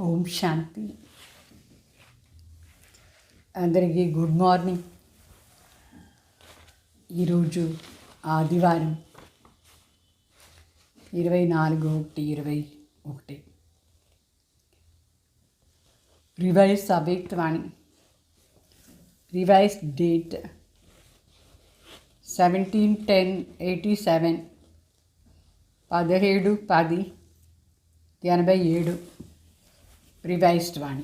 ఓం శాంతి. అందరికీ good morning. ఈరోజు ఆదివారం 24/1/21 రివైజ్ అవ్యక్తవాణి. రివైజ్ డేట్ 17/10/87 17/10/87 రివైజ్డ్ వాణి.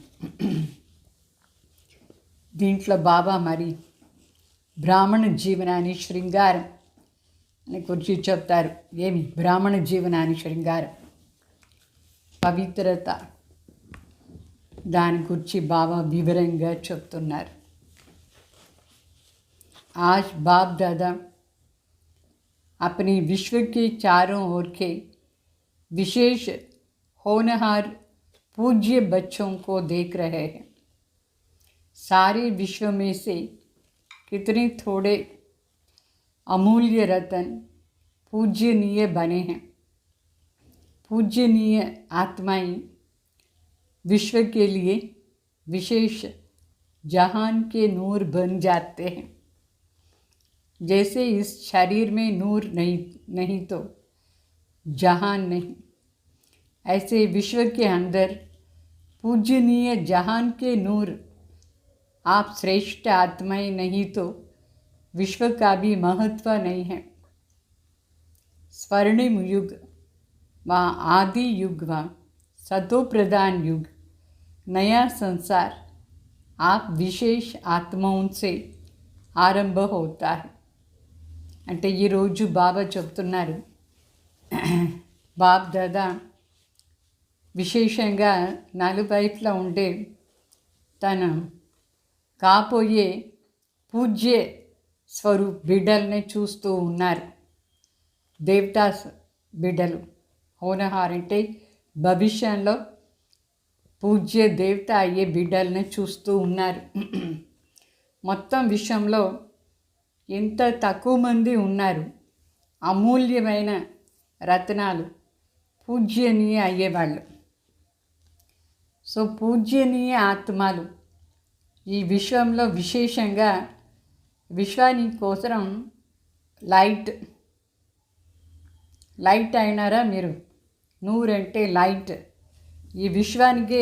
దీంట్లో బాబా మరి బ్రాహ్మణ జీవనాన్ని శృంగారం అని గురించి చెప్తారు. ఏమి బ్రాహ్మణ జీవనాన్ని శృంగారం, పవిత్రత, దాని గురించి బాబా వివరంగా చెప్తున్నారు. आज बाप दादा अपनी विश्व के चारों ओर के विशेष होनहार पूज्य बच्चों को देख रहे हैं. सारे विश्व में से कितने थोड़े अमूल्य रतन पूज्यनीय बने हैं. पूज्यनीय आत्माएं विश्व के लिए विशेष जहान के नूर बन जाते हैं. जैसे इस शरीर में नूर नहीं तो जहान नहीं, ऐसे विश्व के अंदर पूजनीय जहान के नूर आप श्रेष्ठ आत्माएं नहीं तो विश्व का भी महत्व नहीं है. स्वर्णिम युग व आदि युग व सतो प्रधान युग, नया संसार आप विशेष आत्माओं से आरंभ होता है. అంటే ఈరోజు బాబా చెప్తున్నారు, బాబ్ దాదా విశేషంగా నలువైపులా ఉండే తన కాబోయే పూజ్య స్వరూప్ బిడ్డల్ని చూస్తూ ఉన్నారు. దేవతా బిడ్డలు, హోనహార్ అంటే భవిష్యంలో పూజ్య దేవత అయ్యే బిడ్డల్ని చూస్తూ ఉన్నారు. మొత్తం విశ్వంలో ఎంత తక్కువ మంది ఉన్నారు అమూల్యమైన రత్నాలు పూజ్యనీయ అయ్యేవాళ్ళు. సో పూజ్యనీయ ఆత్మలు ఈ విశ్వంలో విశేషంగా విశ్వానికి కోసం లైట్ అయినారా మీరు? నూరంటే లైట్, ఈ విశ్వానికే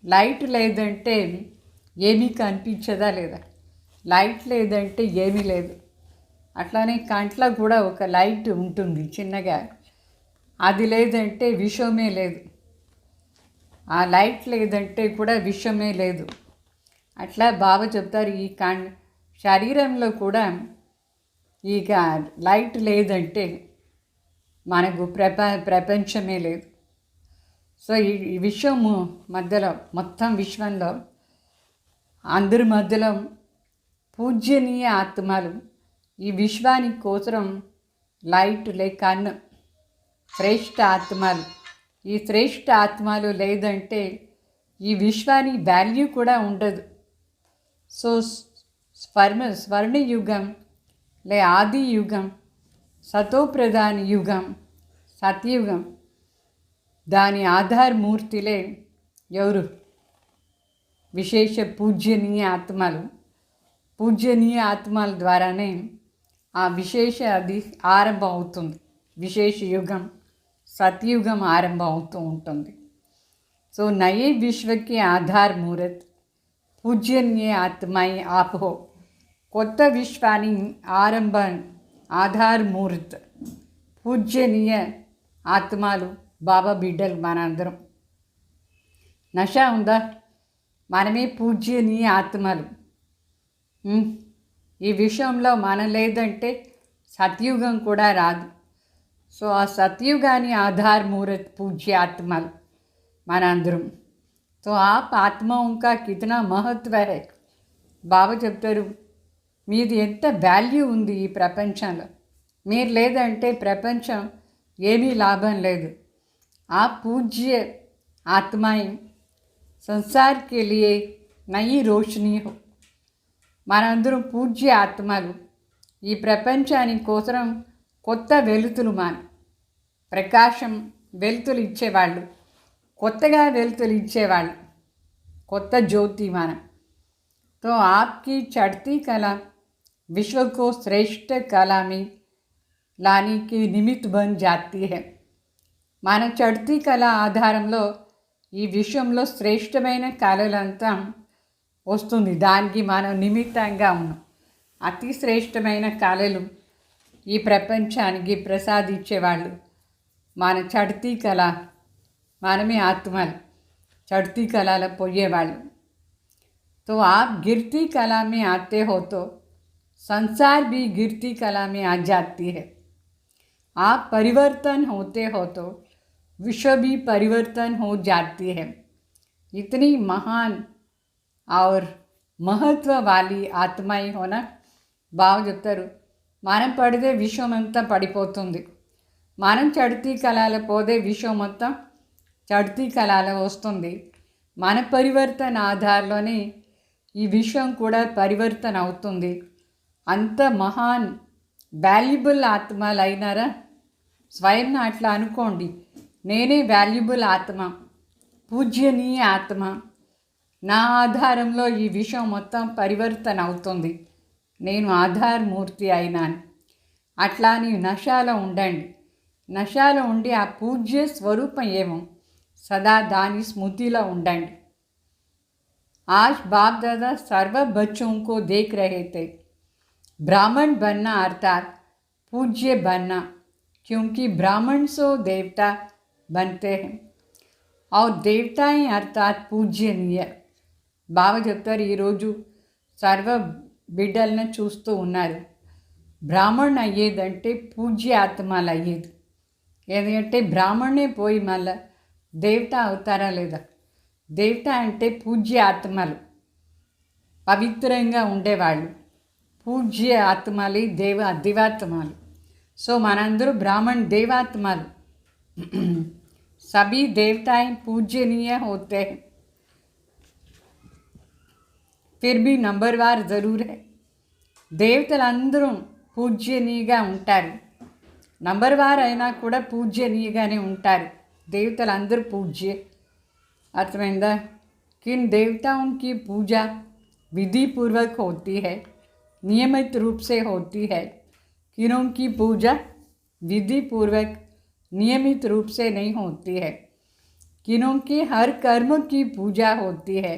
లైట్ లేదంటే ఏమీ కనిపించదా లేదా? లైట్ లేదంటే ఏమీ లేదు. అట్లానే కంట్లో కూడా ఒక లైట్ ఉంటుంది చిన్నగా, అది లేదంటే విశ్వమే లేదు. ఆ లైట్ లేదంటే కూడా విశ్వమే లేదు. అట్లా బాబా చెప్తారు, ఈ శరీరంలో కూడా ఇక లైట్ లేదంటే మనకు ప్రపంచమే లేదు. సో ఈ విశ్వము మధ్యలో, మొత్తం విశ్వంలో అందరి మధ్యలో పూజ్యనీయ ఆత్మలు ఈ విశ్వానికి కోసం లైట్ లేక శ్రేష్ఠ ఆత్మలు. ఈ శ్రేష్ఠ ఆత్మలు లేదంటే ఈ విశ్వానికి వాల్యూ కూడా ఉండదు. సో స్వర్ణయుగం ఆది యుగం, సతోప్రధాన యుగం, సత్యుగం, దాని ఆధారమూర్తిలే ఎవరు? విశేష పూజ్యనీయ ఆత్మలు. పూజ్యనీయ ఆత్మల ద్వారానే ఆ విశేష అది ఆరంభం అవుతుంది. విశేష యుగం, సత్యుగం ఆరంభం అవుతూ ఉంటుంది. సో నయే విశ్వకి ఆధార్ ముహూర్త్ పూజ్యనీయ ఆత్మాయి ఆప్ హో. కొత్త విశ్వాన్ని ఆరంభం ఆధార్ ముహూర్త్ పూజ్యనీయ ఆత్మలు బాబా బిడ్డలు మనందరం. నష ఉందా? మనమే పూజ్యనీయ ఆత్మలు. ఈ విషయంలో మనం లేదంటే సత్యుగం కూడా రాదు. సో ఆ సత్యుగాని ఆధార్ ముహూర్త్ పూజ్య ఆత్మలు మనందరం. तो आप आत्माओं का कितना महत्व है. బాబా చెప్తారు, మీది ఎంత వాల్యూ ఉంది ఈ ప్రపంచంలో. మీరు లేదంటే ప్రపంచం ఏమీ లాభం లేదు. ఆ పూజ్య ఆత్మాయి సంసార్ కే లియే నయి రోషనీ హో. మనందరం పూజ్య ఆత్మలు. ఈ ప్రపంచానికి కోసం కొత్త వెలుతులు ప్రకాశం వెలుతులు ఇచ్చేవాళ్ళు, కొత్తగా వెలుతులు ఇచ్చేవాళ్ళు, కొత్త జ్యోతి మనం. तो आपकी चढ़ती कला विश्व को श्रेष्ठ कला में लाने की निमित्त बन जाती है. మన చడ్తీ కళ ఆధారంలో ఈ విశ్వంలో శ్రేష్టమైన కళలంతా వస్తుంది. దానికి మనం నిమిత్తంగా ఉన్నాం. అతి శ్రేష్టమైన కళలు ఈ ప్రపంచానికి ప్రసాదించేవాళ్ళు మన చడ్తీ కళ, మనమే ఆత్మలు, చడ్తీ కళలో పోయేవాళ్ళు. तो आप गिरती कला में आते हो तो संसार भी गिरती कला में आ जाती है. आप परिवर्तन होते हो तो विश्व भी परिवर्तन हो जाती है. इतनी महान और महत्व वाली आत्माएं होना బాగా చెప్తారు. మనం పడితే విశ్వం అంతా పడిపోతుంది. మనం చడ్తీ కళలో పోతే విశ్వం మొత్తం చడ్తీ కళలో వస్తుంది. మన పరివర్తన ఆధారంలోనే ఈ విశ్వం కూడా పరివర్తన అవుతుంది. అంత మహాన్ వాల్యుబుల్ ఆత్మలు అయినారా? స్వయం అట్లా అనుకోండి, నేనే వాల్యుబుల్ ఆత్మ, పూజ్యనీయ ఆత్మ, నా ఆధారంలో ఈ విశ్వం మొత్తం పరివర్తన అవుతుంది, నేను ఆధారమూర్తి అయినాను. అట్లా నీ నశాలో ఉండండి. నశాలో ఉండి ఆ పూజ్య స్వరూపం ఏమో సదా దాని స్మృతిలో ఉండండి. आज बाप दादा सर्व बच्चों को देख रहे थे. ब्राह्मण बनना अर्थात पूज्य बनना, क्योंकि ब्राह्मण सो देवता बनते हैं और देवताएं अर्थात पूज्यनीय. బాబా చెప్తారు, ఈరోజు సర్వ బిడ్డలను చూస్తూ ఉన్నారు. బ్రాహ్మణ్ అయ్యేదంటే పూజ్య ఆత్మలు అయ్యేది. ఎందుకంటే బ్రాహ్మణే పోయి మళ్ళా దేవత అవుతారా లేదా? దేవత అంటే పూజ్య ఆత్మలు, పవిత్రంగా ఉండేవాళ్ళు, పూజ్య ఆత్మలు, దివాత్మలు. సో మనందరూ బ్రాహ్మణ్ देवात्माल. सभी देवताएं पूजनीय होते हैं, फिर भी नंबरवार ज़रूर है. దేవతలందరూ పూజ్యనీయంగా ఉంటారు. నంబర్వార్ అయినా కూడా పూజ్యనీయంగానే ఉంటారు. దేవతలందరూ పూజ్య. अर्थमैंदा किन देवताओं की पूजा विधि पूर्वक होती है, नियमित रूप से होती है. किनों की पूजा विधि पूर्वक नियमित रूप से नहीं होती है. किनों के हर कर्म की पूजा होती है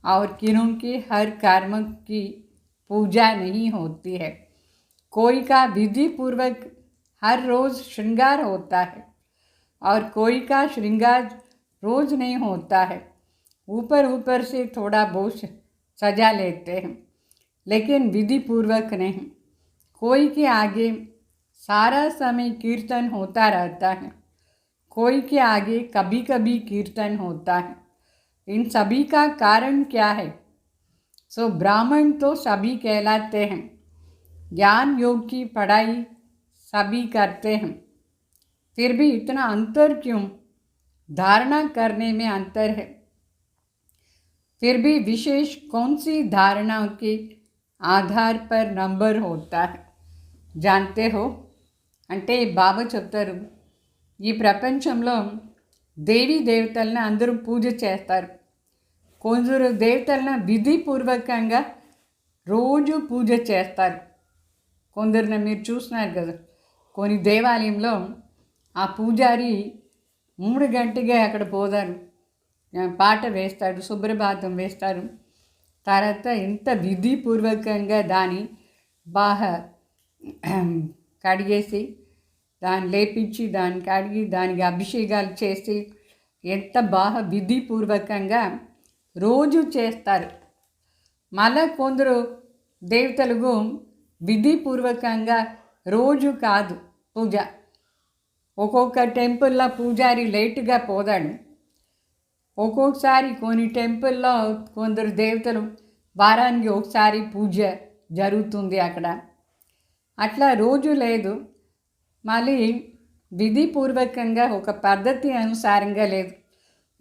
और किनों के हर कर्म की पूजा नहीं होती है. कोई का विधि पूर्वक हर रोज़ श्रृंगार होता है और कोई का श्रृंगार रोज़ नहीं होता है. ऊपर ऊपर से थोड़ा बहुत सजा लेते हैं, लेकिन विधि पूर्वक नहीं. कोई के आगे सारा समय कीर्तन होता रहता है, कोई के आगे कभी कभी कीर्तन होता है. इन सभी का कारण क्या है? सो ब्राह्मण तो सभी कहलाते हैं, ज्ञान योग की पढ़ाई सभी करते हैं, फिर भी इतना अंतर क्यों? धारणा करने में अंतर है. फिर भी विशेष कौन सी धारणाओं के आधार पर नंबर होता है जानते हो? అంటే బాబా చెప్తారు, ఈ ప్రపంచంలో దేవీ దేవతలను అందరూ పూజ చేస్తారు. కొందరు దేవతలను విధిపూర్వకంగా రోజు పూజ చేస్తారు. కొందరిని మీరు చూస్తున్నారు కదా, కొన్ని దేవాలయంలో ఆ పూజారి 3 గంటగా అక్కడ పోదారు, పాట వేస్తాడు, సుప్రభాతం వేస్తారు. తర్వాత ఎంత విధిపూర్వకంగా దాన్ని బాగా కడిగేసి దాన్ని లేపించి దాన్ని కడిగి దానికి అభిషేకాలు చేసి ఎంత బాగా విధిపూర్వకంగా రోజు చేస్తారు. మళ్ళా కొందరు దేవతలకు విధిపూర్వకంగా రోజు కాదు పూజ. ఒక్కొక్క టెంపుల్లో పూజారి లేటుగా పోదాడు. ఒక్కొక్కసారి కొన్ని టెంపుల్లో కొందరు దేవతలు వారానికి ఒకసారి పూజ జరుగుతుంది అక్కడ. అట్లా రోజు లేదు. మళ్ళీ విధిపూర్వకంగా ఒక పద్ధతి అనుసారంగా లేదు.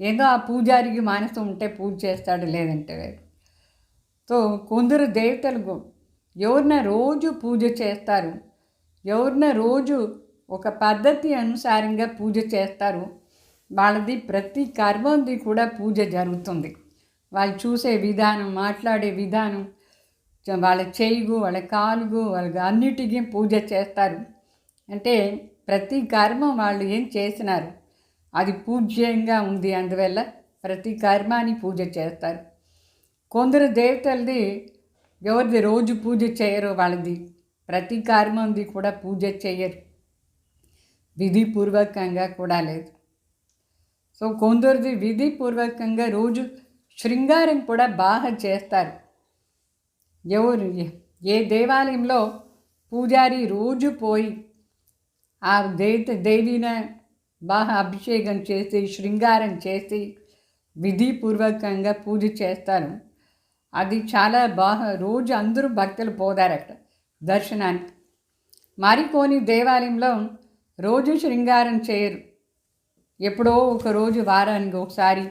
ఏదో ఆ పూజారికి మనసు ఉంటే పూజ చేస్తాడు, లేదంటే లేదు. సో కొందరు దేవతలకు ఎవరిన రోజు పూజ చేస్తారు, ఎవరిన రోజు ఒక పద్ధతి అనుసారంగా పూజ చేస్తారు. వాళ్ళది ప్రతి కర్మంది కూడా పూజ జరుగుతుంది. వాళ్ళు చూసే విధానం, మాట్లాడే విధానం, వాళ్ళ చేయిగు, వాళ్ళ కాలుగు, వాళ్ళకి అన్నిటికీ పూజ చేస్తారు. అంటే ప్రతి కర్మ వాళ్ళు ఏం చేసినారు అది పూజ్యంగా ఉంది, అందువల్ల ప్రతి కర్మాన్ని పూజ చేస్తారు. కొందరు దేవతలది ఎవరిది రోజు పూజ చేయరు, వాళ్ళది ప్రతి కర్మంది కూడా పూజ చేయరు, విధిపూర్వకంగా కూడా లేదు. సో కొందరిది విధిపూర్వకంగా రోజు శృంగారం కూడా బాగా చేస్తారు. ఎవరు ఏ దేవాలయంలో పూజారి రోజు పోయి ఆ దేవిని బాగా అభిషేకం చేసి శృంగారం చేసి విధిపూర్వకంగా పూజ చేస్తారు. అది చాలా బాగా రోజు అందరూ భక్తులు పోతారు అక్కడ దర్శనానికి. మరికొన్ని దేవాలయంలో రోజు శృంగారం చేయరు, ఎప్పుడో ఒక రోజు వారానికి ఒకసారి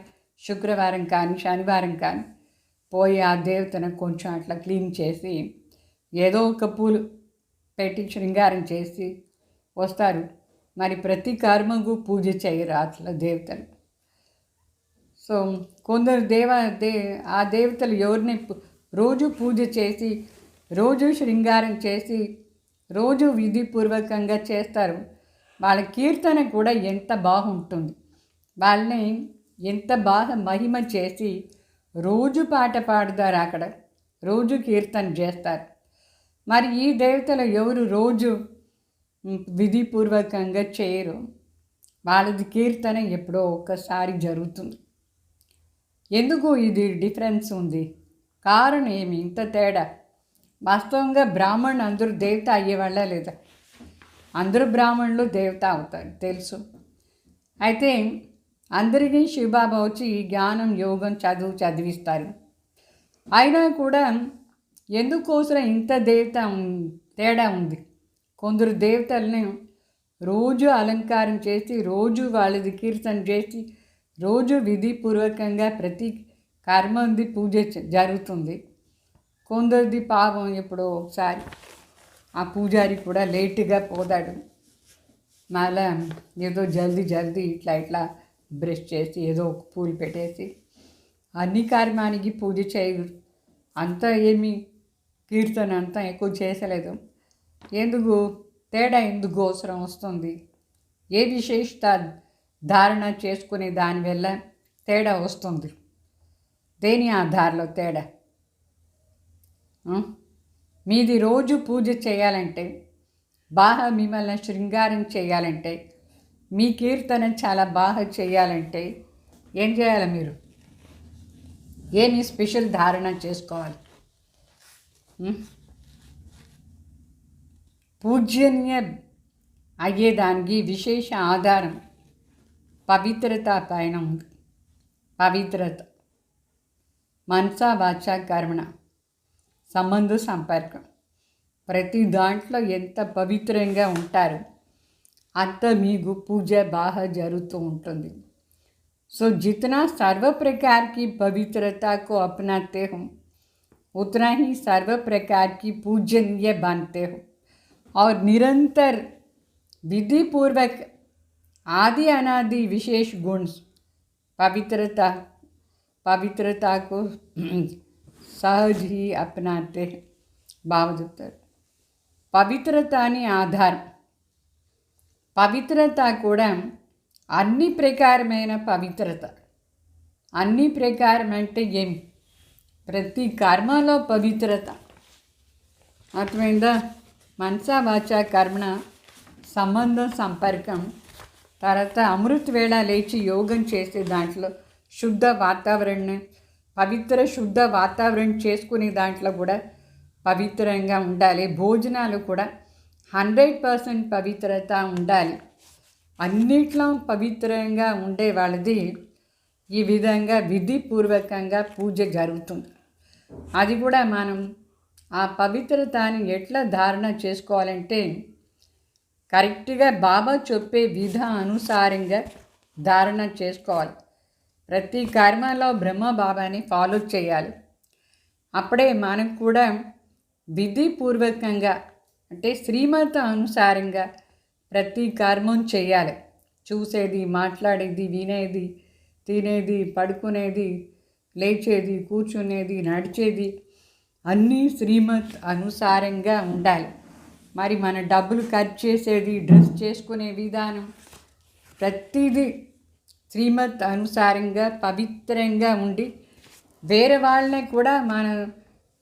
శుక్రవారం కానీ శనివారం కానీ పోయి ఆ దేవతను కొంచెం అట్లా క్లీన్ చేసి ఏదో ఒక పూలు పెట్టి శృంగారం చేసి వస్తారు. మరి ప్రతి కర్మకు పూజ చేయరు అట్లా దేవతలు. సో కొందరు ఆ దేవతలు ఎవరిని రోజు పూజ చేసి రోజు శృంగారం చేసి రోజు విధిపూర్వకంగా చేస్తారు. వాళ్ళ కీర్తన కూడా ఎంత బాగుంటుంది, వాళ్ళని ఎంత బాగా మహిమ చేసి రోజు పాట పాడతారు, అక్కడ రోజు కీర్తన చేస్తారు. మరి ఈ దేవతలు ఎవరు రోజు విధిపూర్వకంగా చేయరు, వాళ్ళది కీర్తన ఎప్పుడో ఒక్కసారి జరుగుతుంది. ఎందుకు ఇది డిఫరెన్స్ ఉంది? కారణం ఏమి ఇంత తేడా? వాస్తవంగా బ్రాహ్మణులు అందరూ దేవత అయ్యేవాళ్ళ లేదా? అందరూ బ్రాహ్మణులు దేవత అవుతారు తెలుసు. అయితే అందరికీ శివబాబా వచ్చి ఈ జ్ఞానం యోగం చదివిస్తారు. అయినా కూడా ఎందుకోసం ఇంత తేడా ఉంది? కొందరు దేవతల్ని రోజు అలంకారం చేసి రోజు వాళ్ళది కీర్తన చేసి రోజు విధిపూర్వకంగా ప్రతి కర్మంది పూజ జరుగుతుంది. కొందరిది పాపం ఎప్పుడో ఒకసారి ఆ పూజారి కూడా లేటుగా పోతాడు, మళ్ళా ఏదో జల్దీ ఇట్లా బ్రష్ చేసి ఏదో ఒక పూలు పెట్టేసి అన్ని కర్మానికి పూజ చేయరు. అంతా ఏమి కీర్తన అంతా ఎక్కువ చేసలేదు. ఎందుకు తేడా ఎందుకు అవసరం వస్తుంది? ఏ విశేషత ధారణ చేసుకునే దానివల్ల తేడా వస్తుంది? దేని ఆధారంలో తేడా? మీది రోజు పూజ చేయాలంటే, బాగా మిమ్మల్ని శృంగారం చేయాలంటే, మీ కీర్తన చాలా బాగా చేయాలంటే ఏం చేయాలి? మీరు ఏమి స్పెషల్ ధారణ చేసుకోవాలి? పూజ్యనీయ అయ్యేదానికి విశేష ఆధారం పవిత్రత పైన ఉంది. పవిత్రత మనసా వాచా కర్మణ సంబంధ సంపర్కం, ప్రతి దాంట్లో ఎంత పవిత్రంగా ఉంటారు అంత మీకు పూజ బాగా జరుగుతూ ఉంటుంది. सो जितना सर्व प्रकार की पवित्रता को अपनाते हो उतना ही सर्व प्रकार की पूजनीय बनते हो और निरंतर विधिपूर्वक आदि अनादि विशेष गुण पवित्रता को सहज ही अपनाते हैं. भावदत्तर పవిత్రతని ఆధారం. పవిత్రత కూడా అన్ని ప్రకారమైన పవిత్రత. అన్ని ప్రకారం అంటే ఏమి? ప్రతి కర్మలో పవిత్రత. అర్థమైందా? మనసా వాచా కర్మణ సంబంధం సంపర్కం. తర్వాత అమృత వేళ లేచి యోగం చేసే దాంట్లో శుద్ధ వాతావరణం, పవిత్ర శుద్ధ వాతావరణం చేసుకునే దాంట్లో కూడా పవిత్రంగా ఉండాలి. భోజనాలు కూడా 100% పవిత్రత ఉండాలి. అన్నిట్లో పవిత్రంగా ఉండే వాళ్ళది ఈ విధంగా విధిపూర్వకంగా పూజ జరుగుతుంది. అది కూడా మనం ఆ పవిత్రతని ఎట్లా ధారణ చేసుకోవాలంటే కరెక్ట్గా బాబా చెప్పే విధ అనుసారంగా ధారణ చేసుకోవాలి. ప్రతి కర్మలో బ్రహ్మ బాబాని ఫాలో చేయాలి. అప్పుడే మనకు కూడా విధిపూర్వకంగా అంటే శ్రీమత అనుసారంగా ప్రతి కర్మం చేయాలి. చూసేది, మాట్లాడేది, వినేది, తినేది, పడుకునేది, లేచేది, కూర్చునేది, నడిచేది అన్నీ శ్రీమత్ అనుసారంగా ఉండాలి. మరి మన డబ్బులు ఖర్చు చేసేది, డ్రెస్ చేసుకునే విధానం ప్రతిదీ శ్రీమత్ అనుసారంగా పవిత్రంగా ఉండి వేరే వాళ్ళని కూడా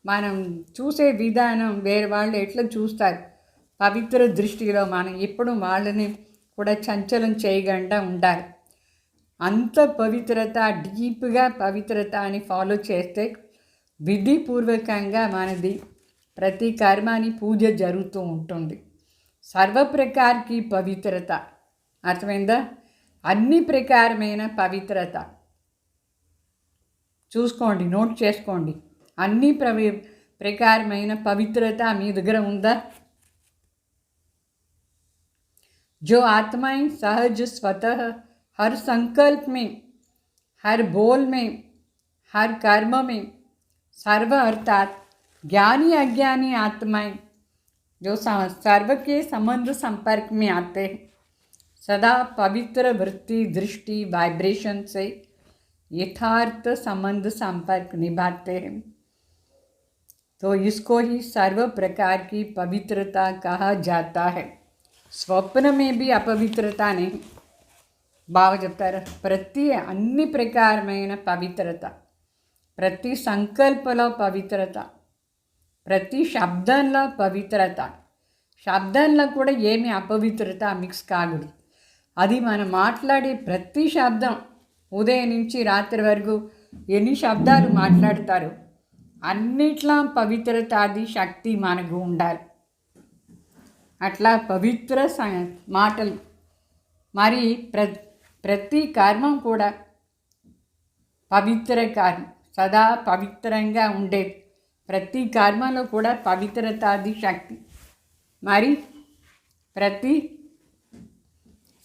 మనం చూసే విధానం వేరే వాళ్ళు ఎట్లా చూస్తారు పవిత్ర దృష్టిలో మనం ఎప్పుడు వాళ్ళని కూడా చంచలం చేయకుండా ఉండాలి. అంత పవిత్రత, డీప్గా పవిత్రత అని ఫాలో చేస్తే విధిపూర్వకంగా మనది ప్రతి కర్మాని పూజ జరుగుతూ ఉంటుంది. సర్వప్రకారకి పవిత్రత అర్థమైందా? అన్ని ప్రకారమైన పవిత్రత చూసుకోండి, నోట్ చేసుకోండి. అన్ని ప్రకారమైన పవిత్రత మీ దగ్గర ఉందా? जो आत्माएं सहज स्वतः हर संकल्प में, हर बोल में, हर कर्म में सर्व अर्थात ज्ञानी अज्ञानी आत्माएं जो सर्व के संबंध संपर्क में आते हैं, सदा पवित्र वृत्ति, दृष्टि, वाइब्रेशन से यथार्थ संबंध संपर्क निभाते हैं. तो इसको ही सर्व प्रकार की पवित्रता कहा जाता है. స్వప్న మే బి అపవిత్రత అని బాగా చెప్తారు. ప్రతి అన్ని ప్రకారమైన పవిత్రత, ప్రతి సంకల్పంలో పవిత్రత, ప్రతి శబ్దంలో పవిత్రత. శబ్దంలో కూడా ఏమి అపవిత్రత మిక్స్ కాకూడదు. అది మనం మాట్లాడే ప్రతి శబ్దం ఉదయం నుంచి రాత్రి వరకు ఎన్ని శబ్దాలు మాట్లాడతారు అన్నిట్లా పవిత్రత, అది శక్తి మనకు ఉండాలి. అట్లా పవిత్ర మాటలు. మరి ప్రతి కర్మం కూడా పవిత్ర కర్మ, సదా పవిత్రంగా ఉండేది. ప్రతి కర్మలో కూడా పవిత్రత, అది శక్తి. మరి ప్రతి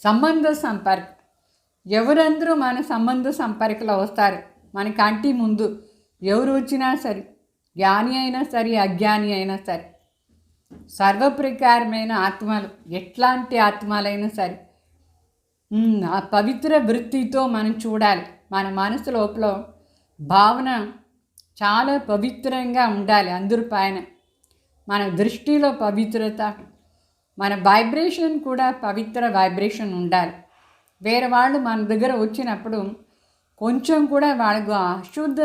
సంబంధ సంపర్క, ఎవరందరూ మన సంబంధ సంపర్కలో వస్తారు. మన కంటి ముందు ఎవరు వచ్చినా సరే, జ్ఞాని అయినా సరే, అజ్ఞాని అయినా సరే, సర్వప్రకారమైన ఆత్మలు, ఎట్లాంటి ఆత్మలైనా సరే ఆ పవిత్ర వృత్తితో మనం చూడాలి. మన మనసు లోపల భావన చాలా పవిత్రంగా ఉండాలి. అందరి పైన మన దృష్టిలో పవిత్రత, మన వైబ్రేషన్ కూడా పవిత్ర వైబ్రేషన్ ఉండాలి. వేరే వాళ్ళు మన దగ్గర వచ్చినప్పుడు కొంచెం కూడా వాళ్ళకు అశుద్ధ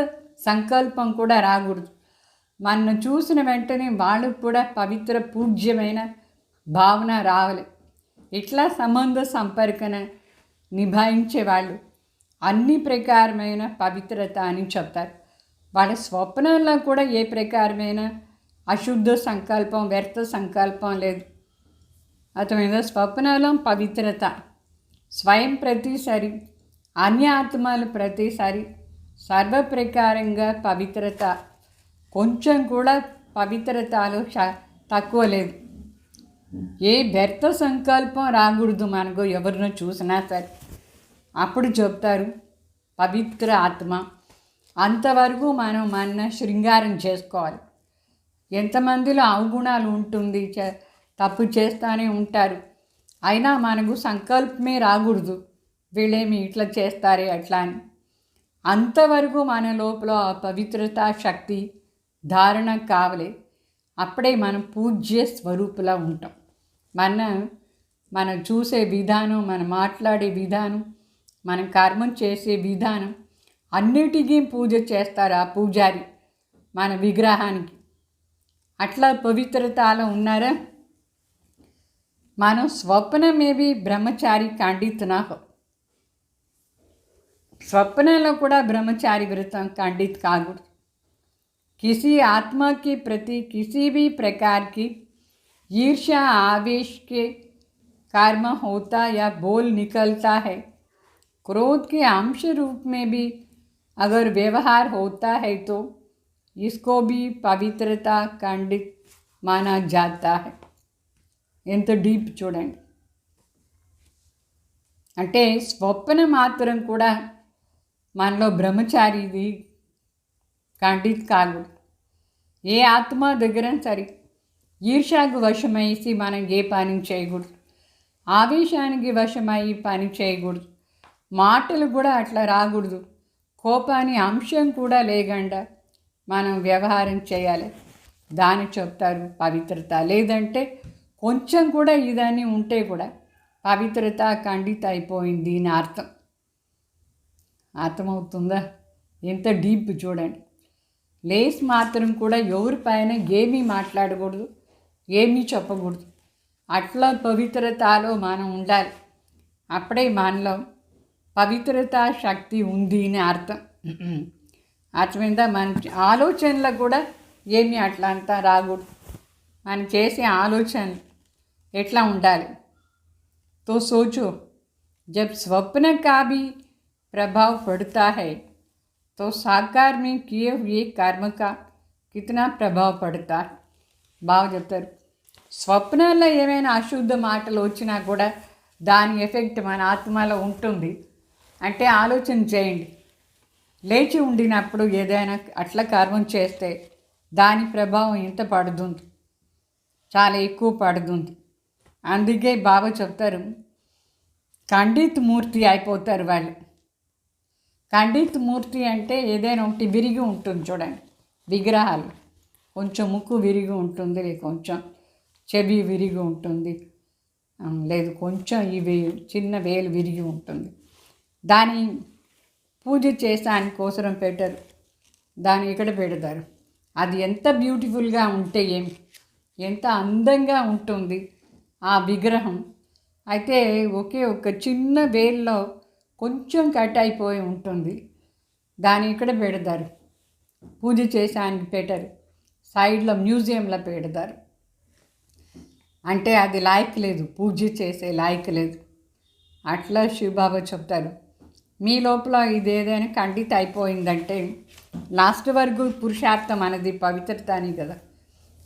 సంకల్పం కూడా రాకూడదు. మనం చూసిన వెంటనే వాళ్ళకు కూడా పవిత్ర పూజ్యమైన భావన రావాలి. ఇట్లా సంబంధ సంపర్కన నిభాయించేవాళ్ళు అన్ని ప్రకారమైన పవిత్రత అని చెప్తారు. వాళ్ళ స్వప్నంలో కూడా ఏ ప్రకారమైన అశుద్ధ సంకల్పం, వ్యర్థ సంకల్పం లేదు. అర్థమైందా? స్వప్నంలో పవిత్రత, స్వయం ప్రతిసారి, అన్య ఆత్మలు ప్రతిసారి సర్వప్రకారంగా పవిత్రత, కొంచెం కూడా పవిత్రతలో తక్కువ లేదు. ఏ వ్యర్థ సంకల్పం రాకూడదు మనకు ఎవరినో చూసినా సరే. అప్పుడు చెప్తారు పవిత్ర ఆత్మ. అంతవరకు మనం మన శృంగారం చేసుకోవాలి. ఎంతమందిలో అవగుణాలు ఉంటుంది, తప్పు చేస్తూనే ఉంటారు. అయినా మనకు సంకల్పమే రాకూడదు వీళ్ళేమి ఇట్లా చేస్తారే అట్లా అని. అంతవరకు మన లోపల ఆ పవిత్రత శక్తి ధారణ కావాలి. అప్పుడే మనం పూజ్య స్వరూపులా ఉంటాం. మనం చూసే విధానం, మనం మాట్లాడే విధానం, మనం కర్మం చేసే విధానం అన్నిటికీ పూజ చేస్తారు ఆ పూజారి మన విగ్రహానికి. అట్లా పవిత్రతలో ఉన్నారా? మనం స్వప్న మే బి బ్రహ్మచారి ఖండిత నా హో. స్వప్నంలో కూడా బ్రహ్మచారి వ్రతం ఖండిत కాకూడదు. किसी आत्मा के प्रति किसी भी प्रकार की ईर्ष्या, आवेश के कर्म होता या बोल निकलता है, क्रोध के अंश रूप में भी अगर व्यवहार होता है तो इसको भी पवित्रता खंडित माना जाता है. ఎంత డీప్ చూడండి. అంటే స్వప్న మాత్రం కూడా మనలో బ్రహ్మచారిది ఖండిత కాకూడదు. ఏ ఆత్మ దగ్గర సరే ఈర్ష్యాకు వశమేసి మనం ఏ పని చేయకూడదు. ఆవేశానికి వశమై పని చేయకూడదు. మాటలు కూడా అట్లా రాకూడదు. కోపాన్ని అంశం కూడా లేకుండా మనం వ్యవహారం చేయాలి. దాన్ని చెప్తారు పవిత్రత. లేదంటే కొంచెం కూడా ఇదని ఉంటే కూడా పవిత్రత ఖండిత అయిపోయింది అని అర్థం. అర్థమవుతుందా? ఎంత డీప్ చూడండి. లేస్ మాత్రం కూడా ఎవరిపైన ఏమీ మాట్లాడకూడదు, ఏమీ చెప్పకూడదు. అట్లా పవిత్రతలో మనం ఉండాలి. అప్పుడే మనలో పవిత్రత శక్తి ఉంది అని అర్థం. అర్థమైందా? మన ఆలోచనలు కూడా ఏమీ అట్లా అంతా రాకూడదు. మనం చేసే ఆలోచనలు ఎట్లా ఉండాలి? तो सोचो, जब स्वप्न का भी प्रभाव पड़ता है तो साकार में किए हुए कर्म का कितना प्रभाव पड़ता है. బాగా చెప్తారు. స్వప్నాల్లో ఏమైనా అశుద్ధ మాటలు వచ్చినా కూడా దాని ఎఫెక్ట్ మన ఆత్మలో ఉంటుంది. అంటే ఆలోచన చేయండి. లేచి ఉండినప్పుడు ఏదైనా అట్లా కర్మం చేస్తే దాని ప్రభావం ఎంత పడుతుంది? చాలా ఎక్కువ పడుతుంది. అందుకే బాబా చెప్తారు, ఖండిత్ మూర్తి అయిపోతారు వాళ్ళు. ఖండిత్ మూర్తి అంటే ఏదైనా ఒకటి విరిగి ఉంటుంది చూడండి. విగ్రహాలు కొంచెం ముక్కు విరిగి ఉంటుంది, లేదు కొంచెం చెవి విరిగి ఉంటుంది, లేదు కొంచెం ఇవి చిన్న వేలు విరిగి ఉంటుంది. దాని పూజ చేసానికి కోసరం పెట్టరు, దాన్ని ఇక్కడ పెడతారు. అది ఎంత బ్యూటిఫుల్గా ఉంటే ఏమి, ఎంత అందంగా ఉంటుంది ఆ విగ్రహం. అయితే ఒకే ఒక చిన్న వేల్లో కొంచెం కట్ అయిపోయి ఉంటుంది, దాన్ని ఇక్కడ పెడతారు. పూజ చేసానికి పెట్టరు, సైడ్లో మ్యూజియంలో పెడతారు. అంటే అది లాయక్ లేదు, పూజ చేసే లాయక్ లేదు. అట్లా శివబాబా చెప్తారు, మీ లోపల ఇది ఏదైనా ఖండిత అయిపోయిందంటే లాస్ట్ వరకు పురుషార్థం అనేది పవిత్రత అని కదా.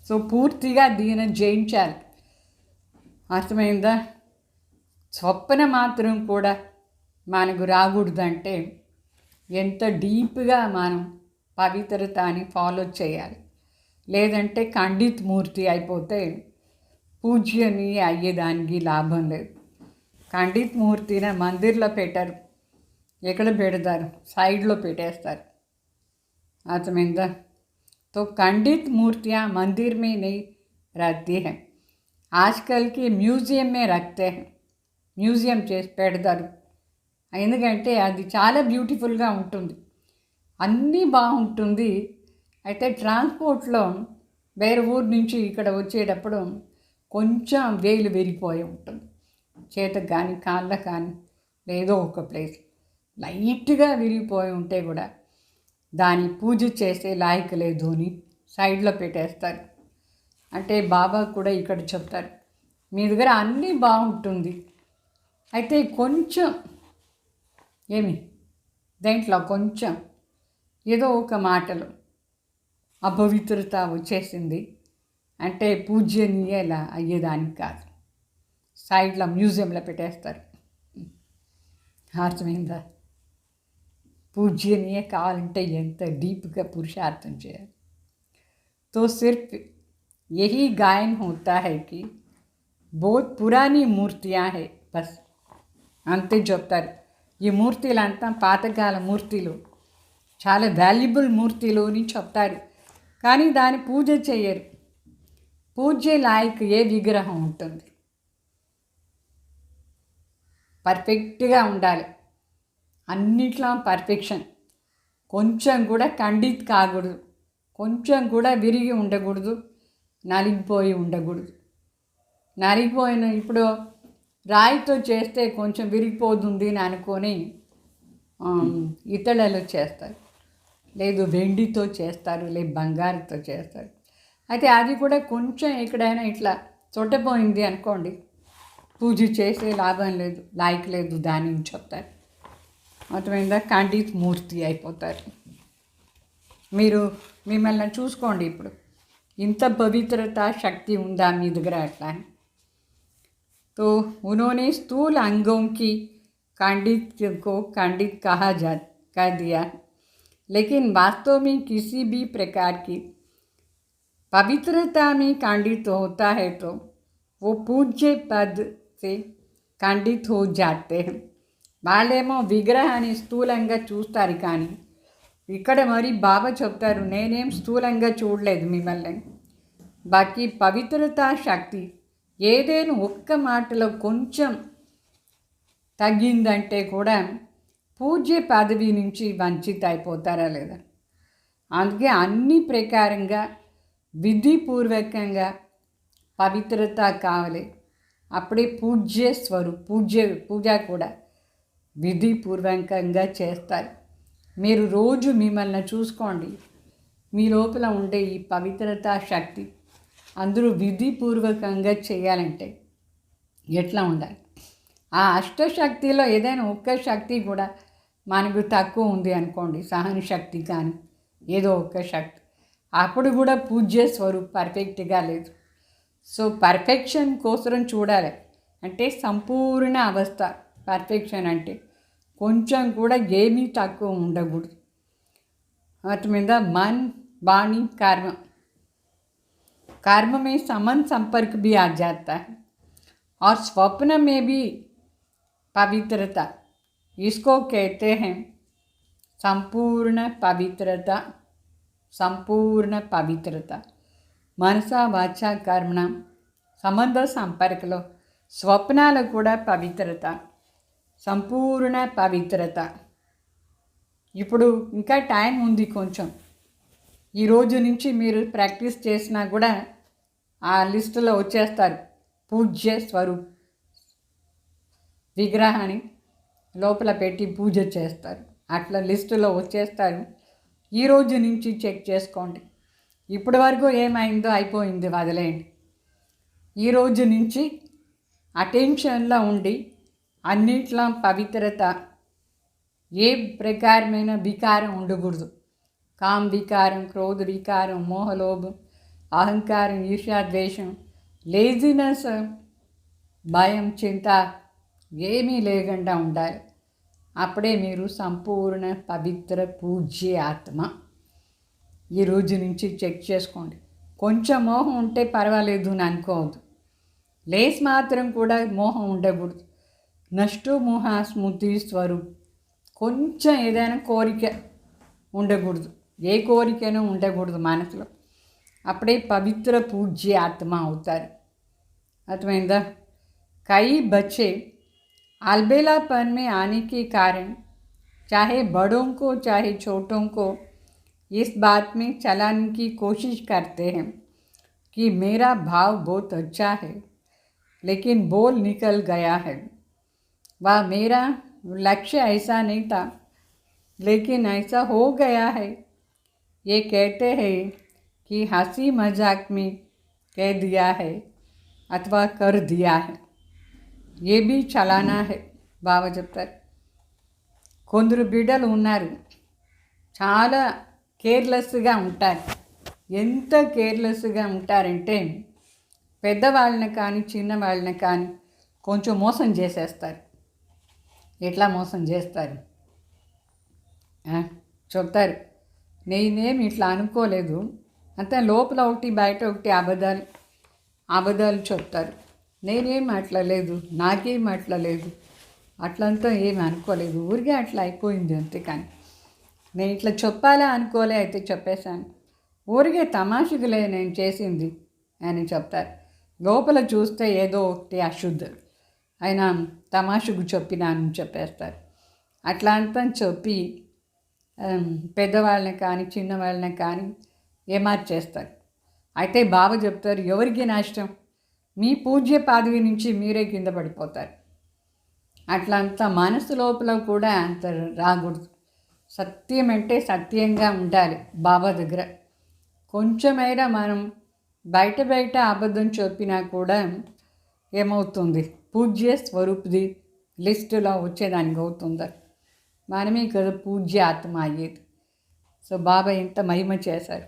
సో పూర్తిగా దీన్ని జయించాలి. అర్థమైందా? స్వప్న మాత్రం కూడా మనకు రాకూడదంటే ఎంత డీప్గా మనం పవిత్రతని ఫాలో చేయాలి. లేదంటే ఖండిత్ మూర్తి అయిపోతే పూజ్యని అయ్యేదానికి లాభం లేదు. ఖండిత్ మూర్తిని మందిర్లో పెట్టరు, ఎక్కడ పెడతారు? సైడ్లో పెట్టేస్తారు. అర్థమైందా? तो खंडित मूर्तियाँ मंदिर में नहीं रहती हैं, आजकल की म्यूजियम में रखते हैं. మ్యూజియం చేసి పెడతారు. ఎందుకంటే అది చాలా బ్యూటిఫుల్గా ఉంటుంది, అన్నీ బాగుంటుంది. అయితే ట్రాన్స్పోర్ట్లో వేరే ఊరు నుంచి ఇక్కడ వచ్చేటప్పుడు కొంచెం వేలు విరిగిపోయి ఉంటుంది, చేతకు కానీ కాళ్ళకు కానీ లేదో ఒక ప్లేస్ లైట్గా విరిగిపోయి ఉంటే కూడా దాని పూజ చేసే లాయక్ లేదు అని సైడ్లో పెట్టేస్తారు. అంటే బాబా కూడా ఇక్కడ చెప్తారు, మీ దగ్గర అన్నీ బాగుంటుంది, అయితే కొంచెం ఏమి దేంట్లో కొంచెం ఏదో ఒక మాటలు అపవిత్రత వచ్చేసింది అంటే పూజ్యనీయలా అయ్యేదానికి కాదు, సైడ్లో మ్యూజియంలో పెట్టేస్తారు. అర్థమైందా? పూజ్యనీయ కావాలంటే ఎంత డీప్గా పురుషార్థం చేయాలి. तो सिर्फ यही गायन होता है कि बहुत पुरानी मूर्तियाँ है बस, అంతే చెప్తారు. ఈ మూర్తులంతా పాతకాల మూర్తులు, చాలా వాల్యుబుల్ మూర్తులు అని చెప్తారు. కానీ దాని పూజ చేయరు. పూజ లాయక్ ఏ విగ్రహం ఉంటుంది? పర్ఫెక్ట్గా ఉండాలి, అన్నిట్లో పర్ఫెక్షన్. కొంచెం కూడా ఖండిత్ కాకూడదు, కొంచెం కూడా విరిగి ఉండకూడదు, నలిగిపోయి ఉండకూడదు. నలిగిపోయిన ఇప్పుడు రాయితో చేస్తే కొంచెం విరిగిపోతుంది అని అనుకొని ఇతరులలో చేస్తారు, లేదు వెండితో చేస్తారు, లేదు బంగారుతో చేస్తారు. అయితే అది కూడా కొంచెం ఎక్కడైనా ఇట్లా చొట్టపోయింది అనుకోండి, పూజ చేసే లాభం లేదు, లాయక్ లేదు దాని చెప్తారు. అర్థమైందా? ఖండిత్ మూర్తి అయిపోతారు. మీరు మిమ్మల్ని చూసుకోండి, ఇప్పుడు ఇంత పవిత్రత శక్తి ఉందా మీ దగ్గర అట్లా? तो उन्होंने स्थूल अंगों की खंडित को खंडित कह दिया, लेकिन वास्तव में किसी भी प्रकार की पवित्रता में खंडित होता है तो वो पूज्य पद से ఖండిత్ హో జాతే హై. వాళ్ళేమో విగ్రహాన్ని స్థూలంగా చూస్తారు, కానీ ఇక్కడ మరి బాబా చెప్తారు, నేనేం స్థూలంగా చూడలేదు మిమ్మల్ని. బాకీ పవిత్రతా శక్తి ఏదైనా ఒక్క మాటలో కొంచెం తగ్గిందంటే కూడా పూజ్య పదవి నుంచి వంచిత అయిపోతారా లేదా. అందుకే అన్ని ప్రకారంగా విధిపూర్వకంగా పవిత్రత కావాలి. అప్పుడే పూజ కూడా విధిపూర్వకంగా చేస్తారు. మీరు రోజు మిమ్మల్ని చూసుకోండి, మీ లోపల ఉండే ఈ పవిత్రతా శక్తి అందరూ విధిపూర్వకంగా చేయాలంటే ఎట్లా ఉండాలి. ఆ అష్టశక్తిలో ఏదైనా ఒక్క శక్తి కూడా మనకు తక్కువ ఉంది అనుకోండి, సహన శక్తి కానీ ఏదో ఒక్క శక్తి, అప్పుడు కూడా పూజ్య స్వరూప్ పర్ఫెక్ట్గా లేదు. సో పర్ఫెక్షన్ కోసం చూడాలి అంటే సంపూర్ణ అవస్థ. పర్ఫెక్షన్ అంటే కొంచెం కూడా ఏమీ తక్కువ ఉండకూడదు. వాటి మీద मन वाणी कर्म में समन संपर्क भी आ जाता है और स्वप्न में भी पवित्रता, इसको कहते हैं संपूर्ण पवित्रता. संपूर्ण पवित्रता మనసా వాచ కర్మణ సంబంధ సంపర్కలో స్వప్నాలు కూడా పవిత్రత, సంపూర్ణ పవిత్రత. ఇప్పుడు ఇంకా టైం ఉంది కొంచెం. ఈరోజు నుంచి మీరు ప్రాక్టీస్ చేసినా కూడా ఆ లిస్టులో వచ్చేస్తారు. పూజ్య స్వరూప్ విగ్రహాన్ని లోపల పెట్టి పూజ చేస్తారు, అట్లా లిస్టులో వచ్చేస్తారు. ఈరోజు నుంచి చెక్ చేసుకోండి. ఇప్పటి వరకు ఏమైందో అయిపోయింది, వదిలేయండి. ఈరోజు నుంచి అటెన్షన్లో ఉండి అన్నిట్లో పవిత్రత, ఏ ప్రకారమైన వికారం ఉండకూడదు. కామ వికారం, క్రోధ వికారం, మోహలోభం, అహంకారం, ఈర్ష్య, ద్వేషం, లేజినెస్, భయం, చింత ఏమీ లేకుండా ఉండాలి. అప్పుడే మీరు సంపూర్ణ పవిత్ర పూజ్య ఆత్మ. ఈరోజు నుంచి చెక్ చేసుకోండి. కొంచెం మోహం ఉంటే పర్వాలేదు అని అనుకోవద్దు, లేస్ మాత్రం కూడా మోహం ఉండకూడదు. నష్టో మోహ స్మృతి స్వరూప్. కొంచెం ఏదైనా కోరిక ఉండకూడదు, ఏ కోరికైనా ఉండకూడదు మనసులో. అప్పుడే పవిత్ర పూజ్య ఆత్మ అవుతారు. అర్థమైందా? कई बच्चे अलबेलापन में आने के कारण चाहे बड़ों को चाहे छोटों को इस बात में चलाने की कोशिश करते हैं कि मेरा भाव बहुत अच्छा है, लेकिन बोल निकल गया है, वह मेरा लक्ष्य ऐसा नहीं था लेकिन ऐसा हो गया है. ये कहते हैं कि हंसी मजाक में कह दिया है अथवा कर दिया है, ये भी चलाना है. బాబా చెప్తారు, కొందరు బిడ్డలు ఉన్నారు చాలా కేర్లెస్గా ఉంటారు. ఎంత కేర్లెస్గా ఉంటారంటే పెద్దవాళ్ళని కానీ చిన్నవాళ్ళని కానీ కొంచెం మోసం చేసేస్తారు. ఎట్లా మోసం చేస్తారు చెప్తారు, నేనేమి ఇట్లా అనుకోలేదు అంతే, లోపల ఒకటి బయట ఒకటి అబద్ధాలు చెప్తారు. నేనేం అట్లా లేదు, నాకేం అట్లా లేదు, అట్లంతా ఏమి అనుకోలేదు, ఊరికే అట్లా అయిపోయింది అంతే, కానీ నేను ఇట్లా చెప్పాలా అనుకోలే, అయితే చెప్పేశాను, ఊరికే తమాషకులే నేను చేసింది అని చెప్తారు. లోపల చూస్తే ఏదో ఒకటి అశుద్ధ అయినా తమాషకు చెప్పినాను చెప్పేస్తారు. అట్లా అంతా చెప్పి పెద్దవాళ్ళని కానీ చిన్నవాళ్ళని కానీ ఏమార్చేస్తారు. అయితే బాబా చెప్తారు, ఎవరికి నష్టం, మీ పూజ్య పదవి నుంచి మీరే కింద పడిపోతారు. అట్లా అంత మనసు లోపల కూడా అంత రాకూడదు. సత్యం అంటే సత్యంగా ఉండాలి. బాబా దగ్గర కొంచెమైనా మనం బయట అబద్ధం చెప్పినా కూడా ఏమవుతుంది, పూజ్య స్వరూప్ది లిస్టులో వచ్చేదానికి అవుతుంది. మనమే కదా పూజ్య ఆత్మ అయ్యేది. సో బాబా ఎంత మహిమ చేశారు,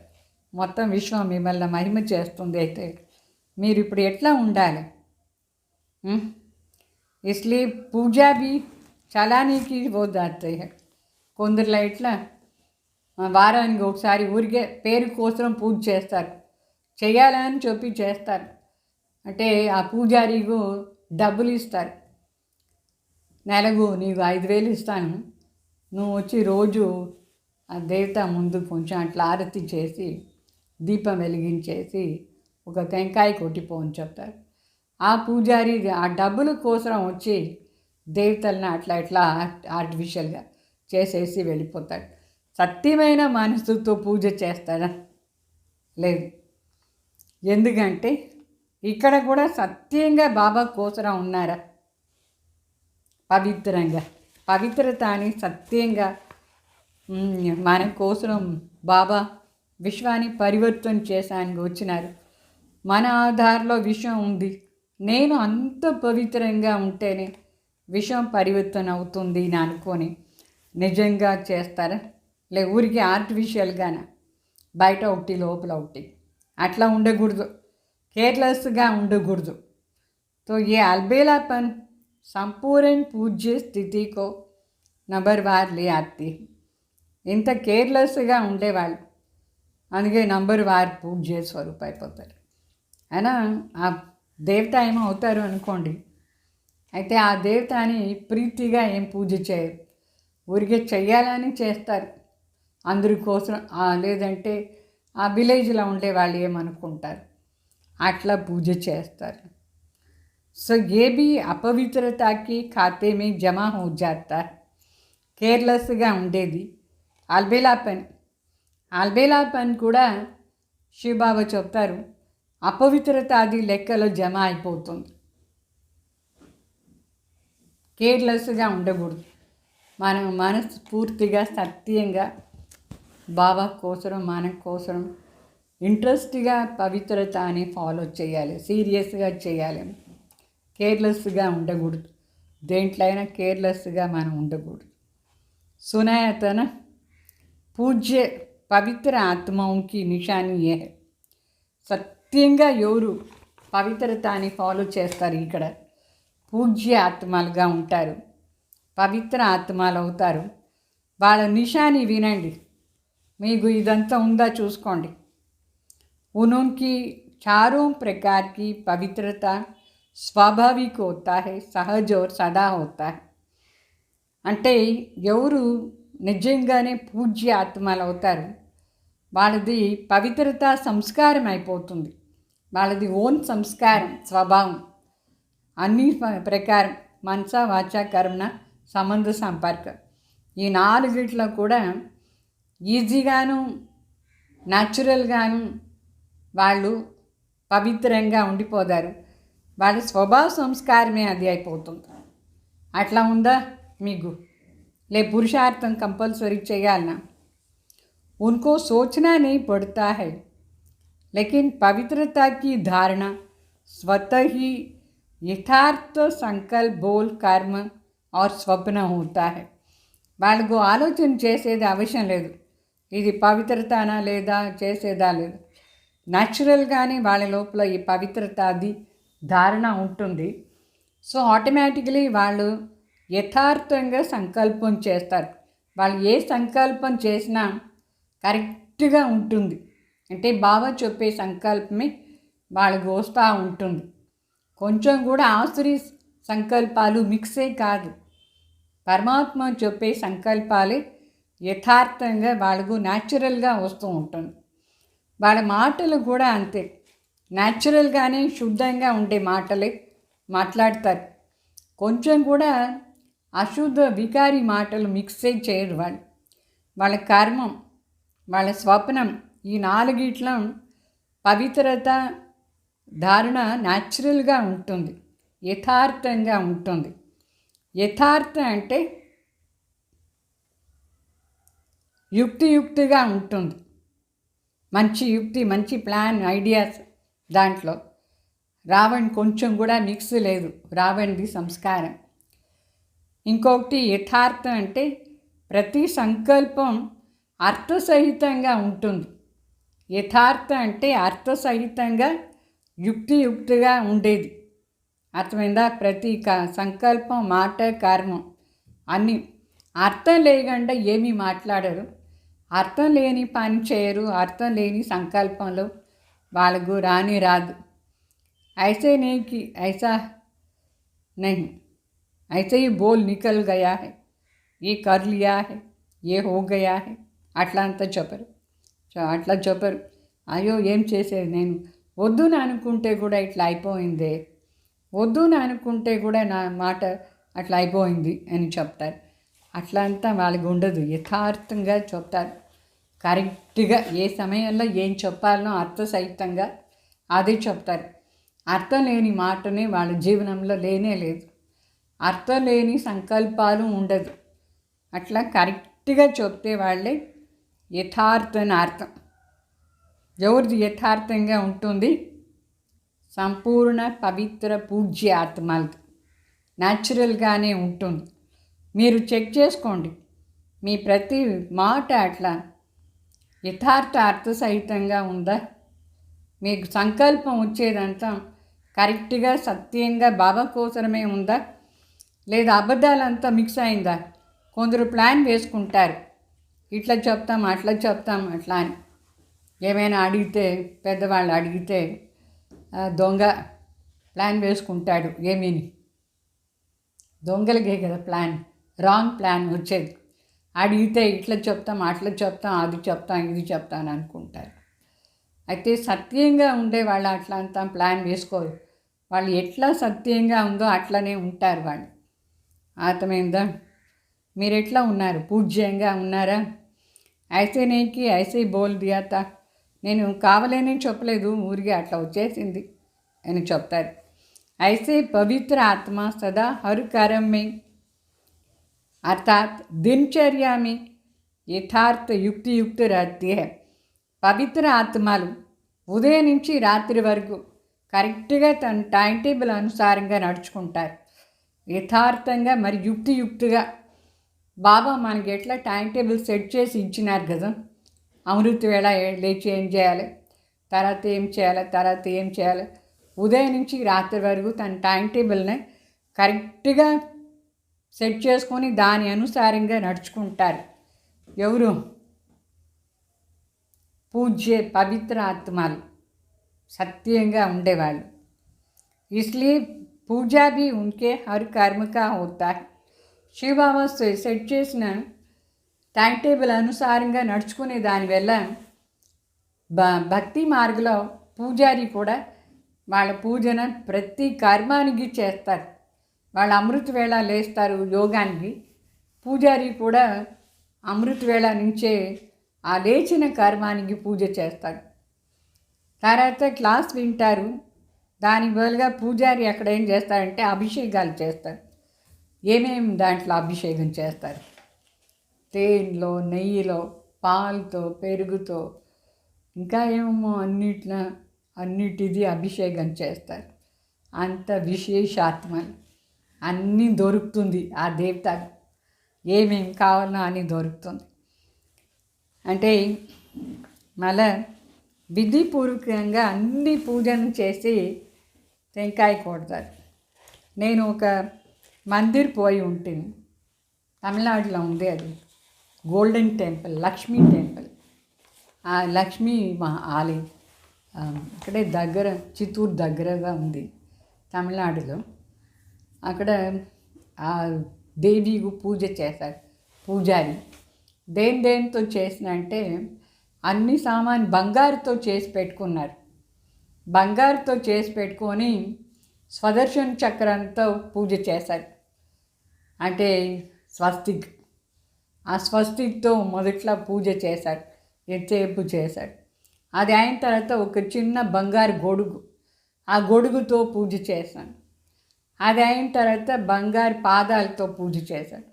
మొత్తం విశ్వం మిమ్మల్ని మహిమ చేస్తుంది. అయితే మీరు ఇప్పుడు ఎట్లా ఉండాలి, इसलिए पूजा भी चलाने की वो जाते हैं. కొందరులో ఇట్లా వారానికి ఒకసారి ఊరికే పేరు కోసం పూజ చేస్తారు, చేయాలని చెప్పి చేస్తారు. అంటే ఆ పూజారికి డబ్బులు ఇస్తారు, నెలకు నీకు 5,000 ఇస్తాను, నువ్వు వచ్చి రోజు ఆ దేవత ముందు కొంచెం అట్లా ఆరతి చేసి దీపం వెలిగించేసి ఒక టెంకాయ కొట్టిపో అని చెప్తారు. ఆ పూజారి ఆ డబ్బుల కోసం వచ్చి దేవతలను అట్లా ఇట్లా ఆర్టిఫిషియల్గా చేసేసి వెళ్ళిపోతాడు. సత్యమైన మనసుతో పూజ చేస్తాడా? లేదు. ఎందుకంటే ఇక్కడ కూడా సత్యంగా బాబా కోసరం ఉన్నారా? పవిత్రంగా, పవిత్రత అని సత్యంగా మన కోసరం బాబా విశ్వాన్ని పరివర్తన చేశానికి వచ్చినారు. మన ఆధార్లో విషయం ఉంది. నేను అంత పవిత్రంగా ఉంటేనే విషయం పరివర్తన అవుతుంది అని అనుకొని నిజంగా చేస్తారా? లే ఊరికి ఆర్టిఫిషియల్గానా, బయట ఒకటి లోపల ఒకటి అట్లా ఉండకూడదు, కేర్లెస్గా ఉండకూడదు. तो ये अलबेलापन संपूर्ण पूज्य स्थिति को नंबरवार ले आती है. ఇంత కేర్లెస్గా ఉండేవాళ్ళు అందుకే నంబర్ పూజ్య స్వరూప్ అయిపోతారు. అయినా ఆ దేవత ఏమో అవుతారు అనుకోండి, అయితే ఆ దేవతని ప్రీతిగా ఏం పూజ చేయరు, ఊరికే చెయ్యాలని చేస్తారు అందరి కోసం. లేదంటే ఆ విలేజ్లో ఉండే వాళ్ళు ఏమనుకుంటారు అట్లా పూజ చేస్తారు. సో ఏ भी अपवित्रता की खाते में जमा हो जाता है. కేర్లెస్గా ఉండేది అల్బేలాపన్ కూడా శివబాబా చెప్తారు అపవిత్రత అది లెక్కలో జమ అయిపోతుంది. కేర్లెస్గా ఉండకూడదు. మనం మనస్ఫూర్తిగా సత్యంగా బాబా కోసరం మన కోసరం ఇంట్రెస్ట్గా పవిత్రత అని ఫాలో చేయాలి, సీరియస్గా చేయాలి. కేర్లెస్గా ఉండకూడదు, దేంట్లో అయినా కేర్లెస్గా మనం ఉండకూడదు. సునాయతన పూజ్య పవిత్ర ఆత్మకి నిశాని ఏ సత్యంగా ఎవరు పవిత్రత అని ఫాలో చేస్తారు ఇక్కడ పూజ్య ఆత్మలుగా ఉంటారు, పవిత్ర ఆత్మలు అవుతారు. వాళ్ళ నిశాని వినండి, మీకు ఇదంతా ఉందా చూసుకోండి. उनकी चारों प्रकार की पवित्रता स्वाभाविक होता है, सहज और सदा होता है. అంటే ఎవరు నిజంగానే పూజ్య ఆత్మలు అవుతారు వాళ్ళది పవిత్రత సంస్కారం అయిపోతుంది. వాళ్ళది ఓన్ సంస్కారం, స్వభావం అన్ని ప్రకారం మనస వాచ కర్మ సంబంధ సంపర్కం ఈ నాలుగిట్లో కూడా ఈజీగాను న్యాచురల్గాను వాళ్ళు పవిత్రంగా ఉండిపోతారు. వాళ్ళ స్వభావ సంస్కారమే అది అయిపోతుంది. అట్లా ఉందా మీకు? లే పురుషార్థం కంపల్సరీ చేయాలన్నా उनको सोचना नहीं पड़ता है, लेकिन पवित्रता की धारणा स्वतः ही यथार्थ संकल्प बोल कर्म और स्वप्न होता है. వాళ్ళకు ఆలోచన చేసేది అవసరం లేదు, ఇది పవిత్రతనా లేదా చేసేదా లేదు. న్యాచురల్గానే వాళ్ళ లోపల ఈ పవిత్రత అది ధారణ ఉంటుంది. సో ఆటోమేటికలీ వాళ్ళు యథార్థంగా సంకల్పం చేస్తారు. వాళ్ళు ఏ సంకల్పం చేసినా కరెక్ట్గా ఉంటుంది. అంటే బాబా చెప్పే సంకల్పమే వాళ్ళకు వస్తూ ఉంటుంది. కొంచెం కూడా ఆసురి సంకల్పాలు మిక్సే కాదు, పరమాత్మ చెప్పే సంకల్పాలే యథార్థంగా వాళ్ళకు న్యాచురల్గా వస్తూ ఉంటుంది. వాళ్ళ మాటలు కూడా అంతే, న్యాచురల్గానే శుద్ధంగా ఉండే మాటలే మాట్లాడతారు. కొంచెం కూడా అశుద్ధ వికారి మాటలు మిక్సే చేయరు వాళ్ళు. వాళ్ళ కర్మం, వాళ్ళ స్వప్నం ఈ నాలుగిట్లో పవిత్రత ధారణ న్యాచురల్గా ఉంటుంది, యథార్థంగా ఉంటుంది. యథార్థం అంటే యుక్తిగా ఉంటుంది, మంచి యుక్తి, మంచి ప్లాన్, ఐడియాస్ దాంట్లో. రావణ్ కొంచెం కూడా మిక్స్ లేదు, రావణ్ది సంస్కారం. ఇంకొకటి యథార్థం అంటే ప్రతి సంకల్పం అర్థసహితంగా ఉంటుంది. యథార్థం అంటే అర్థసహితంగా యుక్తిగా ఉండేది. అర్థమైందా? ప్రతి సంకల్పం, మాట, కర్మం అన్నీ అర్థం లేకుండా ఏమీ మాట్లాడరు, అర్థం లేని పని చేయరు, అర్థం లేని సంకల్పంలో వాళ్ళకు రాదు. ఐసా నహీ అయితే ఈ బోల్ నికల్ గయా హై, ఏ కర్ లియా హై, ఏ హో గయా హై, అట్లా అంతా చెప్పరు. అట్లా చెప్పరు. అయ్యో ఏం చేసేది, నేను వద్దుని అనుకుంటే కూడా ఇట్లా అయిపోయిందే, వద్దుని అనుకుంటే కూడా నా మాట అట్లా అయిపోయింది అని చెప్తారు. అట్లా అంతా వాళ్ళకి ఉండదు, యథార్థంగా చెప్తారు. కరెక్ట్గా ఏ సమయంలో ఏం చెప్పాలనో అర్థసహితంగా అదే చెప్తారు. అర్థం లేని మాటనే వాళ్ళ జీవనంలో లేనే లేదు. అర్థం లేని సంకల్పాలు ఉండదు. అట్లా కరెక్ట్గా చెప్తే వాళ్ళే యథార్థన అర్థం. ఎవరిది యథార్థంగా ఉంటుంది? సంపూర్ణ పవిత్ర పూజ్య ఆత్మలది న్యాచురల్గానే ఉంటుంది. మీరు చెక్ చేసుకోండి, మీ ప్రతి మాట అట్లా యథార్థ అర్థసహితంగా ఉందా? మీకు సంకల్పం వచ్చేదంతా కరెక్ట్గా సత్యంగా బాబా కోసమే ఉందా, లేదా అబద్ధాలంతా మిక్స్ అయిందా? కొందరు ప్లాన్ వేసుకుంటారు, ఇట్లా చెప్తాం అట్లా చెప్తాం అట్లా అని. ఏమైనా అడిగితే, పెద్దవాళ్ళు అడిగితే దొంగ ప్లాన్ వేసుకుంటాడు. ఏమీని దొంగలకే కదా ప్లాన్, రాంగ్ ప్లాన్ వచ్చేది. అడిగితే ఇట్లా చెప్తాం అట్లా చెప్తాం, అది చెప్తాం ఇది చెప్తాను అనుకుంటారు. అయితే సత్యంగా ఉండే వాళ్ళు అట్లా అంతా ప్లాన్ వేసుకోరు. వాళ్ళు ఎట్లా సత్యంగా ఉందో అట్లనే ఉంటారు వాళ్ళు. అర్థమైందా? మీరు ఎట్లా ఉన్నారు? పూజ్యంగా ఉన్నారా? ఐసే నేకి ఐసే బోల్ దియాతా, నేను కావాలనే చెప్పలేదు, ఊరికే అట్లా వచ్చేసింది అని చెప్తారు. ఐసే పవిత్ర ఆత్మ సదా హర్ కార్యం మే अर्थात दिनचर्या में यथार्थ युक्त रहती है. పవిత్ర ఆత్మలు ఉదయం నుంచి రాత్రి వరకు కరెక్ట్గా తన టైం టేబుల్ అనుసారంగా నడుచుకుంటారు. యథార్థంగా మరి యుక్తిగా. బాబా మనకి ఎట్లా టైం టేబుల్ సెట్ చేసి ఇచ్చినారు కదా, అమృత వేళ లేచి ఏం చేయాలి, తర్వాత ఏం చేయాలి, ఉదయం నుంచి రాత్రి వరకు తన టైం టేబుల్ని కరెక్ట్గా సెట్ చేసుకొని దాని అనుసారంగా నడుచుకుంటారు. ఎవరు? పూజ్య పవిత్ర ఆత్మలు, సత్యంగా ఉండేవాళ్ళు. इसलिए పూజా भी उनके हर कर्म का होता है. శివబాబా సెట్ చేసిన టైం టేబుల్ అనుసారంగా నడుచుకునే దానివల్ల భక్తి మార్గంలో పూజారి కూడా వాళ్ళ పూజన ప్రతి కర్మానికి చేస్తారు. వాళ్ళు అమృత వేళ లేస్తారు యోగానికి, పూజారి కూడా అమృత వేళ నుంచే ఆ లేచిన కర్మానికి పూజ చేస్తారు. తర్వాత క్లాస్ వింటారు. దాని బదులుగా పూజారి అక్కడ ఏం చేస్తారంటే అభిషేకాలు చేస్తారు. ఏమేమి దాంట్లో అభిషేకం చేస్తారు? తేనెలో, నెయ్యిలో, పాలతో, పెరుగుతో, ఇంకా ఏమో అన్నిటిది అభిషేకం చేస్తారు. అంత విశేషాత్మలు అన్నీ దొరుకుతుంది ఆ దేవతకు. ఏమేమి కావాలో అని దొరుకుతుంది. అంటే మళ్ళా విధిపూర్వకంగా అన్ని పూజను చేసి టెంకాయ కొడతారు. నేను ఒక మందిర్ పోయి ఉంటుంది, తమిళనాడులో ఉంది, అది గోల్డెన్ టెంపుల్, లక్ష్మీ టెంపుల్. ఆ లక్ష్మీ ఆలయం ఇక్కడే దగ్గర, చిత్తూరు దగ్గరగా ఉంది తమిళనాడులో. అక్కడ ఆ దేవికి పూజ చేశారు పూజారి. దేనితో చేసిన అంటే అన్ని సామాన్ బంగారుతో చేసి పెట్టుకున్నారు. బంగారుతో చేసి పెట్టుకొని స్వదర్శన చక్రంతో పూజ చేశారు. అంటే స్వస్తిక్, ఆ స్వస్తిక్తో మొదట్లో పూజ చేశారు, ఎంతసేపు చేశారు. అది అయిన తర్వాత ఒక చిన్న బంగారు గొడుగు, ఆ గొడుగుతో పూజ చేశాను. అది అయిన తర్వాత బంగారు పాదాలతో పూజ చేశారు.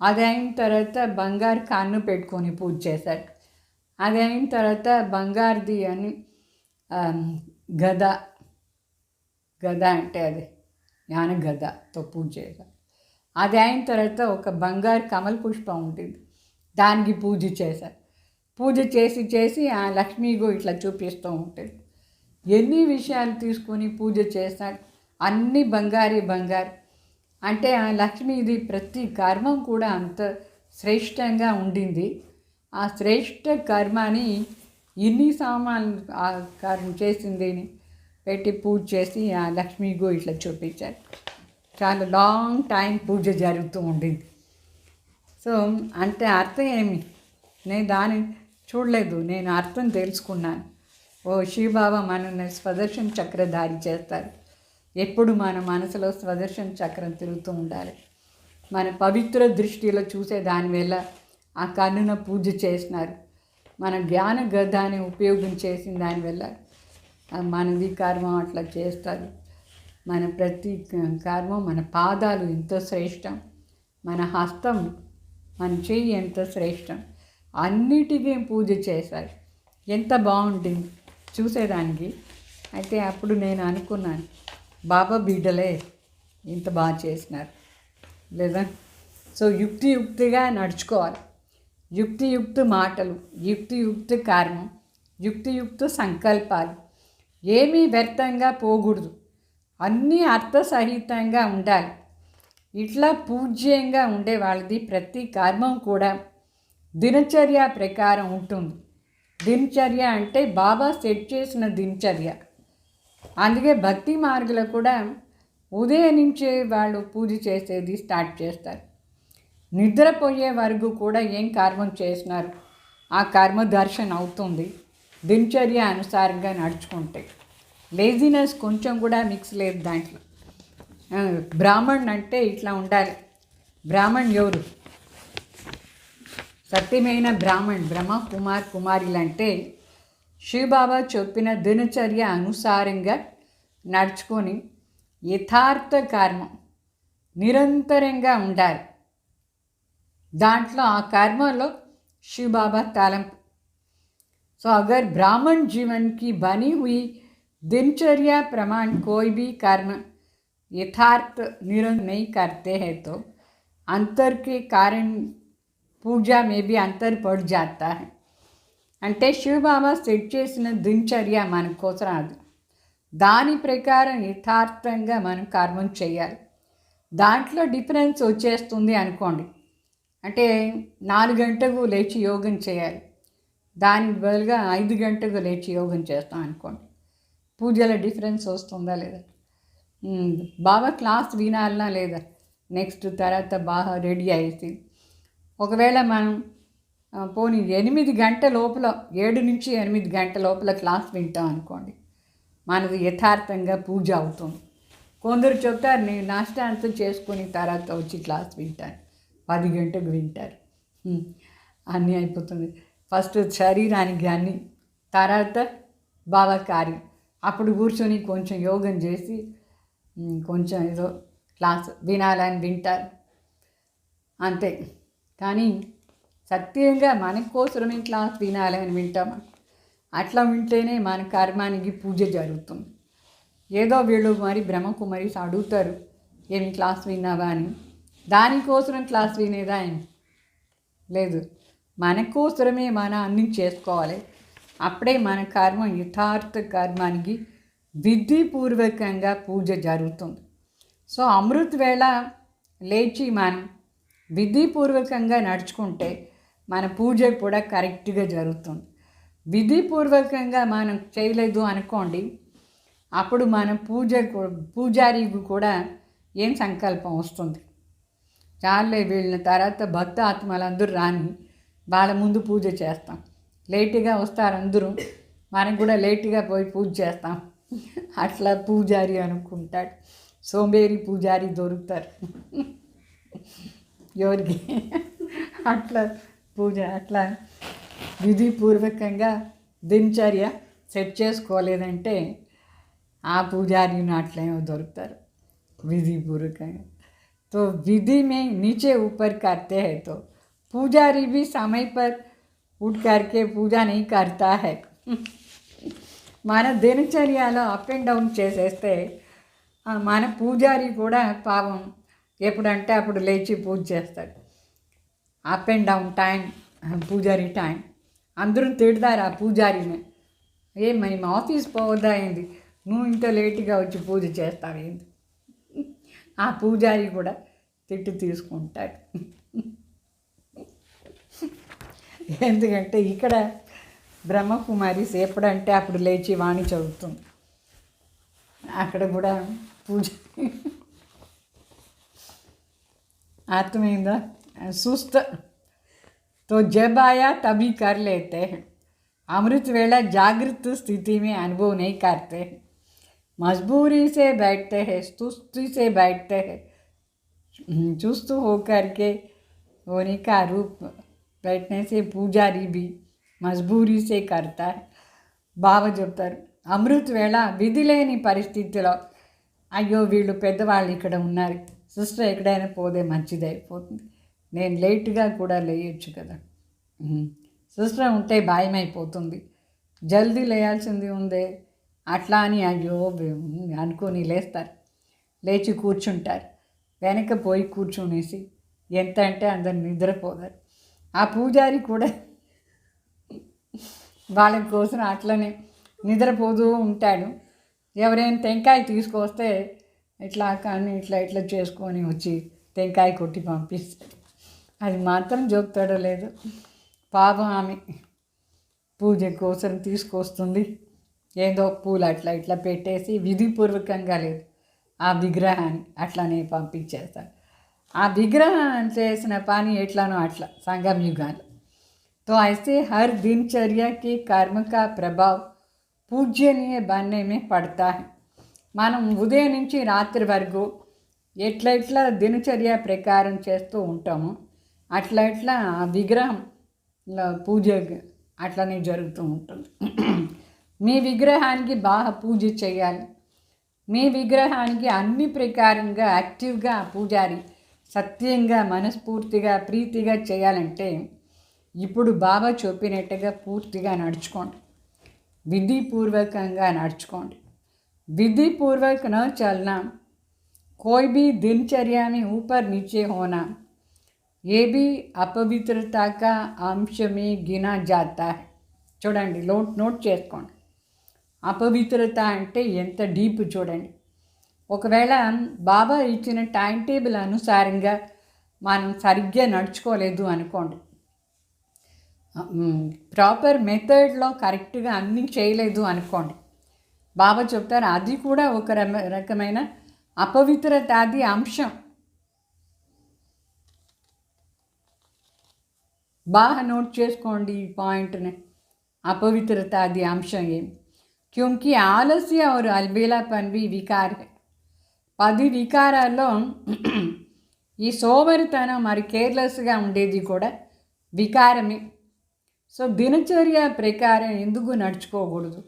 అది అయిన తర్వాత బంగారు కన్ను పెట్టుకొని పూజ చేశారు. అది అయిన తర్వాత బంగారుది అని గద అంటే అది జ్ఞాన గదతో పూజ చేశారు. అది అయిన తర్వాత ఒక బంగారు కమల పుష్పం ఉంటుంది, దానికి పూజ చేశారు. పూజ చేసి ఆ లక్ష్మీగో ఇట్లా చూపిస్తూ ఉంటుంది. ఎన్ని విషయాలు తీసుకొని పూజ చేశారు, అన్నీ బంగారు. అంటే ఆ లక్ష్మీది ప్రతి కర్మం కూడా అంత శ్రేష్టంగా ఉండింది. ఆ శ్రేష్ట కర్మని ఇన్ని సామాన్లు ఆ కర్మ చేసింది పెట్టి పూజ చేసి ఆ లక్ష్మీగో ఇట్లా చూపించారు. చాలా లాంగ్ టైం పూజ జరుగుతూ ఉండింది. సో అంటే అర్థం ఏమి, నేను దాన్ని చూడలేదు, నేను అర్థం తెలుసుకున్నాను. ఓ శివబాబా మనల్ని స్వదర్శన చక్రధారి చేస్తారు. ఎప్పుడు మన మనసులో స్వదర్శన చక్రం తిరుగుతూ ఉండాలి. మన పవిత్ర దృష్టిలో చూసే దానివల్ల ఆ కన్నున పూజ చేసినారు. మన జ్ఞాన గదాన్ని ఉపయోగించేసిన దానివల్ల మనది కర్మం అట్లా చేస్తారు. మన ప్రతి కర్మం, మన పాదాలు ఎంతో శ్రేష్టం, మన హస్తం, మన చెయ్యి ఎంతో శ్రేష్టం. అన్నిటికీ పూజ చేశారు. ఎంత బాగుంటుంది చూసేదానికి. అయితే అప్పుడు నేను అనుకున్నాను, బాబా బిడ్డలే ఇంత బాగా చేసినారు లేదా. సో యుక్తిగా నడుచుకోవాలి. యుక్తియుక్త మాటలు, యుక్తియుక్త కర్మం, యుక్తియుక్త సంకల్పాలు, ఏమీ వ్యర్థంగా పోకూడదు. అన్నీ అర్థసహితంగా ఉండాలి. ఇట్లా పూజ్యంగా ఉండే వాళ్ళది ప్రతి కర్మం కూడా దినచర్య ప్రకారం ఉంటుంది. దినచర్య అంటే బాబా సెట్ చేసిన దినచర్య. అందుకే భక్తి మార్గులు కూడా ఉదయం నుంచే వాళ్ళు పూజ చేసేది స్టార్ట్ చేస్తారు. నిద్రపోయే వరకు కూడా ఏం కర్మం చేసినారు ఆ కర్మ దర్శనం అవుతుంది దినచర్య అనుసారంగా నడుచుకుంటే. లేజినెస్ కొంచెం కూడా మిక్స్ లేదు దాంట్లో. బ్రాహ్మణ్ అంటే ఇట్లా ఉండాలి. బ్రాహ్మణ్ ఎవరు? సత్యమైన బ్రాహ్మణ్, బ్రహ్మ కుమార్ కుమారులు అంటే శివబాబా చెప్పిన దినచర్య అనుసారంగా నడుచుకొని యథార్థ కర్మం నిరంతరంగా ఉండాలి. దాంట్లో ఆ कर्मలో शिव बाबा तालंप। सो अगर ब्राह्मण जीवन की बनी हुई दिनचर्या प्रमाण कोई भी कर्म यथार्थ निरंतर नहीं करते हैं तो अंतर के कारण पूजा में भी अंतर पड़ जाता है। అంటే శివబాబా సెట్ చేసిన దినచర్య మన కోసం అది. దాని ప్రకారం యథార్థంగా మనం కర్మం చేయాలి. దాంట్లో డిఫరెన్స్ వచ్చేస్తుంది అనుకోండి. అంటే 4 గంటలకు లేచి యోగం చేయాలి, దానికి బదులుగా 5 గంటలకు లేచి యోగం చేస్తాం అనుకోండి. పూజల డిఫరెన్స్ వస్తుందా లేదా? బాగా క్లాస్ వినాలనా లేదా? నెక్స్ట్ తర్వాత బాగా రెడీ అయ్యేసి ఒకవేళ మనం పోనీ 8 గంటల లోపల 7 నుంచి 8 గంటల లోపల క్లాస్ వింటాం అనుకోండి, మనది యథార్థంగా పూజ అవుతుంది. కొందరు చెప్తారు నేను నాష్టా అంతా చేసుకుని తర్వాత వచ్చి క్లాస్ వింటాను, 10 గంటలకు వింటారు. అన్నీ అయిపోతుంది. ఫస్ట్ శరీరానికి అన్నీ, తర్వాత బాబా కార్యం. అప్పుడు కూర్చొని కొంచెం యోగం చేసి కొంచెం ఏదో క్లాస్ వినాలని వింటారు అంతే. కానీ సత్యంగా మన కోసమే క్లాస్ వినాలని వింటామా? అట్లా వింటేనే మన కర్మానికి పూజ జరుగుతుంది. ఏదో వీళ్ళు మరి బ్రహ్మకుమారీస్ అడుగుతారు ఏమి క్లాస్ విన్నావా అని, దానికోసం క్లాస్ వినేదా ఏమి లేదు. మన కోసమే మన అన్ని చేసుకోవాలి. అప్పుడే మన కర్మ యథార్థ కర్మానికి విధిపూర్వకంగా పూజ జరుగుతుంది. సో అమృత వేళ లేచి మనం విధిపూర్వకంగా నడుచుకుంటే మన పూజ కూడా కరెక్ట్గా జరుగుతుంది. విధిపూర్వకంగా మనం చేయలేదు అనుకోండి, అప్పుడు మన పూజారికి కూడా ఏం సంకల్పం వస్తుంది? చాలే వీళ్ళ తర్వాత భక్త ఆత్మలందరూ రాని వాళ్ళ ముందు పూజ చేస్తాం. లేటుగా వస్తారు అందరూ, మనం కూడా లేటుగా పోయి పూజ చేస్తాం. అట్లా పూజారి అనుకుంటాడు. సోంబేరి పూజారి దొరుకుతారు ఎవరికి? అట్లా పూజ అట్లా విధిపూర్వకంగా దినచర్య సెట్ చేసుకోలేదంటే ఆ పూజారిని అట్లేమో దొరుకుతారు విధిపూర్వకంగా. तो विधि में नीचे ऊपर करते हैं तो पुजारी भी समय पर उठ करके पूजा नहीं करता है. మన దినచర్యలో అప్ అండ్ డౌన్ చేసేస్తే మన పూజారి కూడా పాపం ఎప్పుడంటే అప్పుడు లేచి పూజ చేస్తాడు. అప్ అండ్ డౌన్ టైం, పూజారి టైం. అందరూ తిడతారు ఆ పూజారిని, మేము ఆఫీస్ పోవద్దా ఏంది, నువ్వు ఇంత లేటుగా వచ్చి పూజ చేస్తావేంది? ఆ పూజారి కూడా తిట్టు తీసుకుంటాడు. ఎందుకంటే ఇక్కడ బ్రహ్మకుమారి ఎప్పుడంటే అప్పుడు లేచి వాణి చదువుతుంది. అక్కడ కూడా పూజ आत्मेंद्र सुस्त तो जब आया तभी कर लेते हैं। अमृत वेला जागृत स्थिति में अनुभव नहीं करते हैं, मजबूरी से बैठते हैं, सुस्ती से बैठते हैं। चुस्त होकर के होने का रूप बैठने से पुजारी भी मजबूरी से करता है। బావ చెప్తారు, అమృత్ వేళ విధి లేని పరిస్థితిలో అయ్యో వీళ్ళు పెద్దవాళ్ళు ఇక్కడ ఉన్నారు, సిస్టర్ ఎక్కడైనా పోతే మంచిది అయిపోతుంది, నేను లేట్గా కూడా లేయొచ్చు కదా, సిస్టర్ ఉంటే భయం అయిపోతుంది, జల్దీ లేయాల్సింది ఉందే అట్లా అని అయ్యో అనుకొని లేస్తారు. లేచి కూర్చుంటారు. వెనక పోయి కూర్చునేసి ఎంత అంటే అందరు నిద్రపోతారు. ఆ పూజారి కూడా వాళ్ళ కోసం అట్లనే నిద్రపోతూ ఉంటాడు. ఎవరైనా టెంకాయ తీసుకొస్తే ఇట్లా కానీ ఇట్లా ఇట్లా చేసుకొని వచ్చి టెంకాయ కొట్టి పంపిస్తాడు. అది మాత్రం చెప్తాడో లేదు, పాపం ఆమె పూజ కోసం తీసుకొస్తుంది, ఏదో పూలు అట్లా ఇట్లా పెట్టేసి విధిపూర్వకంగా లేదు ఆ విగ్రహాన్ని అట్లానే పంపించేస్తాడు. ఆ విగ్రహం చేసిన పని ఎట్లానో అట్లా సంగం యుగాలు. तो ऐसे हर दिनचर्या के कर्म का प्रभाव పూజ్యనీయ बनने में पड़ता है. మనం ఉదయం నుంచి రాత్రి వరకు ఎట్లా ఎట్లా దినచర్య ప్రకారం చేస్తూ ఉంటాము అట్లా ఎట్లా విగ్రహం పూజ అట్లనే జరుగుతూ ఉంటుంది. మీ విగ్రహానికి బాగా పూజ చేయాలి. మీ విగ్రహానికి అన్ని ప్రకారంగా యాక్టివ్గా పూజారి సత్యంగా మనస్ఫూర్తిగా ప్రీతిగా చేయాలంటే ఇప్పుడు బాబా చెప్పినట్టుగా పూర్తిగా నడుచుకోండి, విధిపూర్వకంగా నడుచుకోండి. विधिपूर्वक न चलना, कोई भी दिनचर्या में ऊपर नीचे होना, ये भी अपवित्रता का अंश में गिना जाता है. చూడండి, నోట్ చేసుకోండి. అపవిత్రత అంటే ఎంత డీప్ చూడండి. ఒకవేళ బాబా ఇచ్చిన టైం టేబుల్ అనుసారంగా మనం సరిగ్గా నడుచుకోలేదు అనుకోండి, ప్రాపర్ మెథడ్లో కరెక్ట్గా అన్నీ చేయలేదు అనుకోండి, బాబా చెప్తారు అది కూడా ఒక రకమైన అపవిత్రతాది అంశం. బాగా నోట్ చేసుకోండి ఈ పాయింట్ని. अपवित्रतादि अंश है क्योंकि आलस्य और अलबेलापन भी विकार है. 10 వికారాల్లో ఈ సోమరితనం మరి కేర్లెస్గా ఉండేది కూడా వికారమే. సో దినచర్య ప్రకారం ఎందుకు నడుచుకోకూడదు?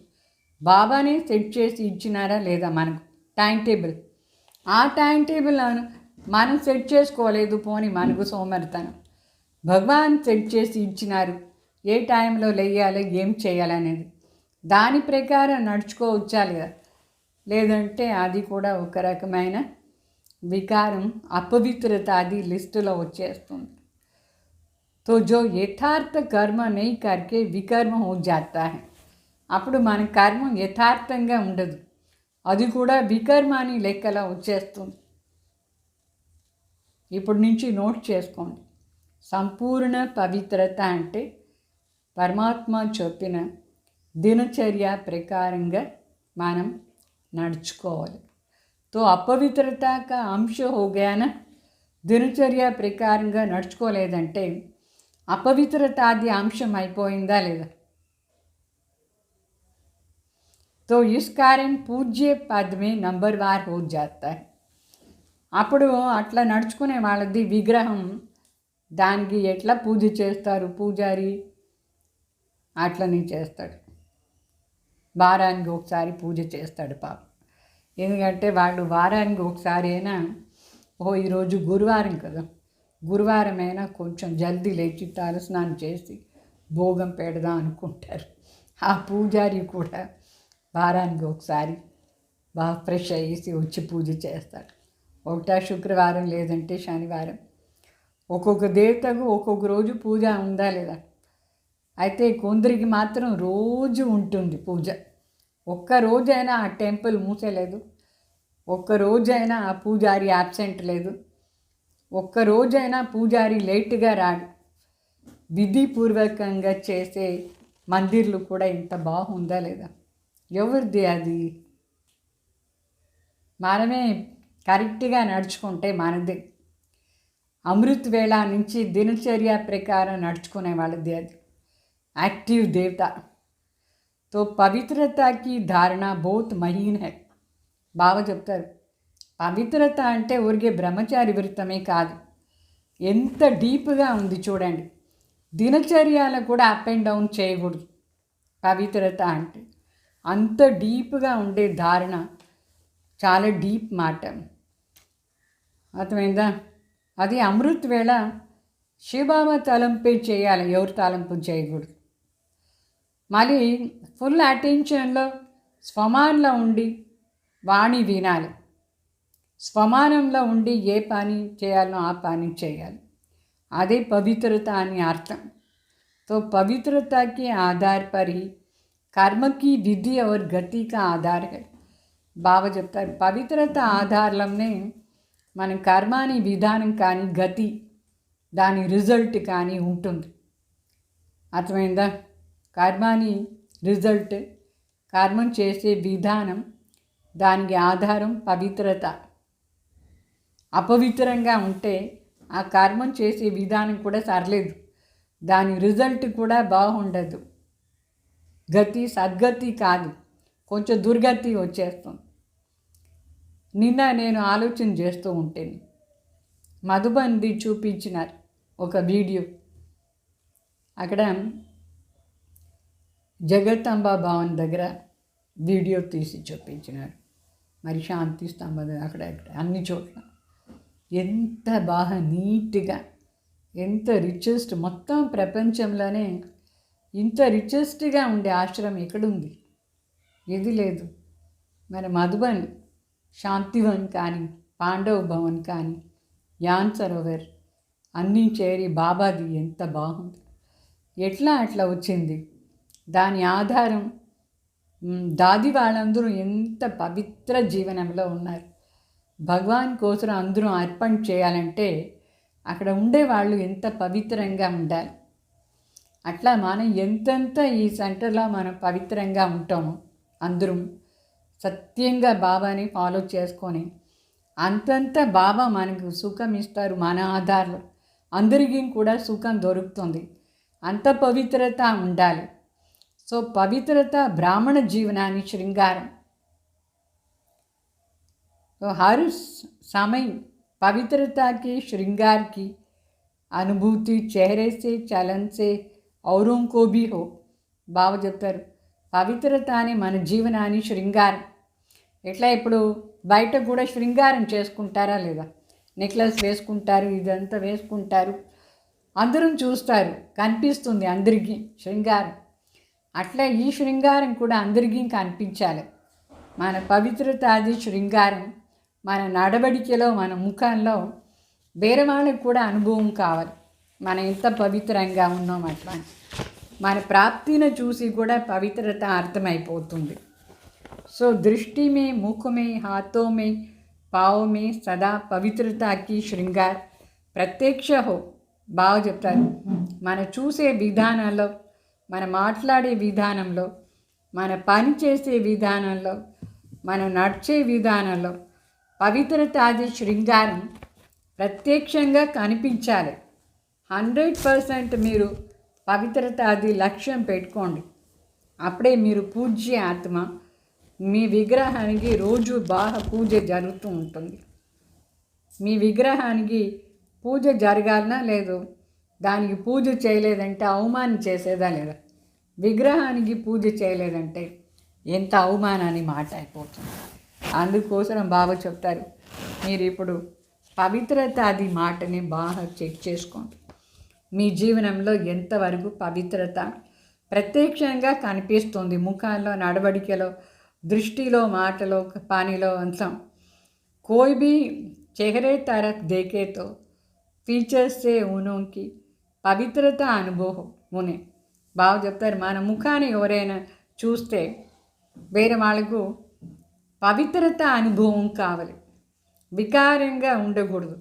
బాబానే సెట్ చేసి ఇచ్చినారా లేదా మనకు టైం టేబుల్? ఆ టైం టేబుల్ మనం సెట్ చేసుకోలేదు, పోని మనకు సోమరితనం. భగవాన్ సెట్ చేసి ఇచ్చినారు ఏ టైంలో లేయాలి, ఏం చేయాలనేది. దాని ప్రకారం నడుచుకోవచ్చా లేదా? లేదంటే అది కూడా ఒక రకమైన వికారం, అపవిత్రత అది లిస్టులో వచ్చేస్తుంది. तो जो यथार्थ कर्म नहीं करके विकर्म हो जाता है, అప్పుడు మన కర్మ యథార్థంగా ఉండదు, అది కూడా వికర్మాని లెక్కలో వచ్చేస్తుంది. ఇప్పటి నుంచి నోట్ చేసుకోండి. సంపూర్ణ పవిత్రత అంటే పరమాత్మ చెప్పిన దినచర్య ప్రకారంగా మనం నడుచుకోవాలి. తో అపవిత్రత కా అంశ హో గయానా, దినచర్య ప్రకారంగా నడుచుకోలేదంటే అపవిత్రతాది అంశం అయిపోయిందా లేదా? तो इस कारण पूज्य पद में नंबरवार हो जाता है. అప్పుడు అట్లా నడుచుకునే వాళ్ళది విగ్రహం, దానికి ఎట్లా పూజ చేస్తారు పూజారి అట్లనే చేస్తాడు. వారానికి ఒకసారి పూజ చేస్తాడు పాపం. ఎందుకంటే వాళ్ళు వారానికి ఒకసారి అయినా, ఈరోజు గురువారం కదా, గురువారం అయినా కొంచెం జల్దీ లేచి తలస్నానం చేసి భోగం పెడదాం అనుకుంటారు. ఆ పూజారి కూడా వారానికి ఒకసారి బాగా ఫ్రెష్ అయ్యేసి వచ్చి పూజ చేస్తాడు. ఒకటా శుక్రవారం లేదంటే శనివారం. ఒక్కొక్క దేవతకు ఒక్కొక్క రోజు పూజ ఉందా లేదా? అయితే కొందరికి మాత్రం రోజు ఉంటుంది పూజ. ఒక్క రోజైనా ఆ టెంపుల్ మూసేలేదు, ఒక్క రోజైనా ఆ పూజారి యాబ్సెంట్ లేదు, ఒక్క రోజైనా పూజారి లేటుగా రాడు. విధిపూర్వకంగా చేసే మందిర్లు కూడా ఇంత బాగుందా లేదా? ఎవరిది అది? మనమే కరెక్ట్గా నడుచుకుంటే మనదే. అమృత్ వేళ నుంచి దినచర్య ప్రకారం నడుచుకునే వాళ్ళది అది యాక్టివ్ దేవత. తో పవిత్రతకి ధారణ బహుత్ మహీన్ హై. బాబా చెప్తారు పవిత్రత అంటే ఊరికే బ్రహ్మచారి వృత్తమే కాదు, ఎంత డీప్గా ఉంది చూడండి. దినచర్యలు కూడా అప్ అండ్ డౌన్ చేయకూడదు. పవిత్రత అంటే అంత డీప్గా ఉండే ధారణ, చాలా డీప్ మాట. అర్థమైందా? అది అమృత్ వేళ శివబాబా తలంపే చేయాలి, ఎవరు తలంపు చేయకూడదు. మళ్ళీ ఫుల్ అటెన్షన్లో స్వమానంలో ఉండి వాణి వినాలి. స్వమానంలో ఉండి ఏ పని చేయాలో ఆ పని చేయాలి. అదే పవిత్రత అని అర్థం. तो पवित्रता के आधार पर ही कर्म की विधि और गति का आधार है. బాబా చెప్తారు పవిత్రత ఆధారంలోనే మన కర్మాని విధానం కానీ గతి దాని రిజల్ట్ కానీ ఉంటుంది. అర్థమైందా? కర్మాని రిజల్ట్, కర్మం చేసే విధానం, దానికి ఆధారం పవిత్రత. అపవిత్రంగా ఉంటే ఆ కర్మం చేసే విధానం కూడా సర్లేదు, దాని రిజల్ట్ కూడా బాగుండదు. గతి సద్గతి కాదు, కొంచెం దుర్గతి వచ్చేస్తుంది. నిన్న నేను ఆలోచన చేస్తూ ఉంటేనే మధుబన్ది చూపించినారు ఒక వీడియో. అక్కడ జగత్తంబ భవన్ దగ్గర వీడియో తీసి చూపించినారు. మరి శాంతి స్తంభ అక్కడ అన్ని చోట్ల ఎంత బాగా నీట్గా, ఎంత రిచెస్ట్, మొత్తం ప్రపంచంలోనే ఇంత రిచెస్ట్గా ఉండే ఆశ్రమం ఎక్కడుంది? ఇది లేదు. మన మధుబన్ శాంతివన్ కానీ, పాండవ్ భవన్ కానీ, యాన్ సరోవర్ అన్నీ చేరి బాబాది ఎంత బాగుంది. ఎట్లా అట్లా వచ్చింది? దాని ఆధారం దాది వాళ్ళందరూ ఎంత పవిత్ర జీవనంలో ఉన్నారు. భగవాన్ కోసం అందరూ అర్పణ చేయాలంటే అక్కడ ఉండేవాళ్ళు ఎంత పవిత్రంగా ఉండాలి. అట్లా మనం ఎంతెంత ఈ సెంటర్లో మనం పవిత్రంగా ఉంటామో, అందరం సత్యంగా బాబాని ఫాలో చేసుకొని అంతంత బాబా మనకు సుఖం ఇస్తారు. మన ఆధారంలో అందరికీ కూడా సుఖం దొరుకుతుంది. అంత పవిత్రత ఉండాలి. సో పవిత్రత బ్రాహ్మణ జీవనాన్ని శృంగారం. तो हर समय पवित्रता के श्रृंगार की अनुभूति चेहरे से, चलन से औरों को भी हो. బాబా చెప్తారు పవిత్రత అని మన జీవనాన్ని శృంగారం. ఎట్లా ఇప్పుడు బయట కూడా శృంగారం చేసుకుంటారా లేదా? నెక్లెస్ వేసుకుంటారు, ఇదంతా వేసుకుంటారు, అందరం చూస్తారు, కనిపిస్తుంది అందరికీ శృంగారం. అట్లా ఈ శృంగారం కూడా అందరికీ కనిపించాలి. మన పవిత్రత అది శృంగారం. మన నడవడికలో, మన ముఖంలో వేరే వాళ్ళకి కూడా అనుభవం కావాలి, మనం ఎంత పవిత్రంగా ఉన్నాం. అట్లా మన ప్రాప్తిని చూసి కూడా పవిత్రత అర్థమైపోతుంది. సో దృష్టి మే, ముఖ మే, హాతో మే, పావ్ మే సదా పవిత్రతకి శృంగార్ ప్రత్యక్ష హో. బాగా చెప్తారు మన చూసే విధానంలో, మన మాట్లాడే విధానంలో, మన పని చేసే విధానంలో, మనం నడిచే విధానంలో పవిత్రత అది శృంగారం ప్రత్యక్షంగా కనిపించాలి. 100% మీరు పవిత్రత అది లక్ష్యం పెట్టుకోండి. అప్పుడే మీరు పూజ్య ఆత్మ. మీ విగ్రహానికి రోజు బాగా పూజ జరుగుతూ ఉంటుంది. మీ విగ్రహానికి పూజ జరగాలనా లేదు, దానికి పూజ చేయలేదంటే అవమానం చేసేదా లేదా? విగ్రహానికి పూజ చేయలేదంటే ఎంత అవమానాన్ని మాట అయిపోతుంది. అందుకోసం బాబా చెప్తారు మీరు ఇప్పుడు పవిత్రత అది మాటని బాగా చెక్ చేసుకోండి. మీ జీవనంలో ఎంతవరకు పవిత్రత ప్రత్యక్షంగా కనిపిస్తుంది, ముఖాల్లో, నడవడికలో, దృష్టిలో, మాటలో, పనిలో అంతా. కోయి భీ చెహరే తరఫ్ దేఖే తో ఫీచర్స్ సే ఉనోకి పవిత్రత అనుభవం ఉనే. బాగా చెప్తారు మన ముఖాన్ని ఎవరైనా చూస్తే వేరే వాళ్ళకు పవిత్రత అనుభవం కావాలి, వికారంగా ఉండకూడదు.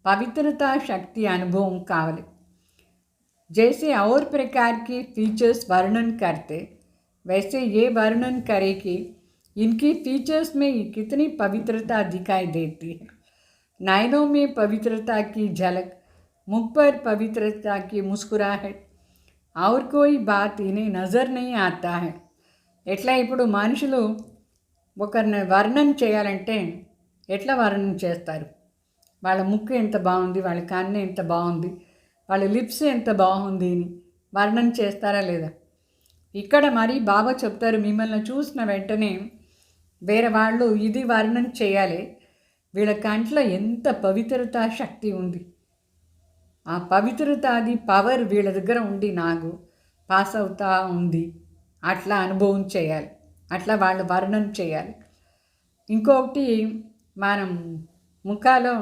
పవిత్రతా శక్తి అనుభవం కావాలి. जैसे और प्रकार के फीचर्स वर्णन करते वैसे ये वर्णन करें कि इनकी फीचर्स में कितनी पवित्रता दिखाई देती है. नैनों में पवित्रता की झलक, मुख पर पवित्रता की मुस्कुराहट, और कोई बात इन्हें नजर नहीं आता है. ఎట్లా ఇప్పుడు మనుషులు ఒకరిని వర్ణన చేయాలంటే ఎట్లా వర్ణన చేస్తారు? వాళ్ళ ముక్కు ఎంత బాగుంది, వాళ్ళ కన్ను ఎంత బాగుంది, వాళ్ళ లిప్స్ ఎంత బాగుంది అని వర్ణన చేస్తారా లేదా? ఇక్కడ మరి బాబా చెప్తారు, మిమ్మల్ని చూసిన వెంటనే వేరే వాళ్ళు ఇది వర్ణన చేయాలి, వీళ్ళ కంట్లో ఎంత పవిత్రత శక్తి ఉంది, ఆ పవిత్రత అది పవర్ వీళ్ళ దగ్గర ఉండి నాకు పాస్ అవుతా ఉంది, అట్లా అనుభవం చేయాలి, అట్లా వాళ్ళు వర్ణన చేయాలి. ఇంకొకటి మనం ముఖాలో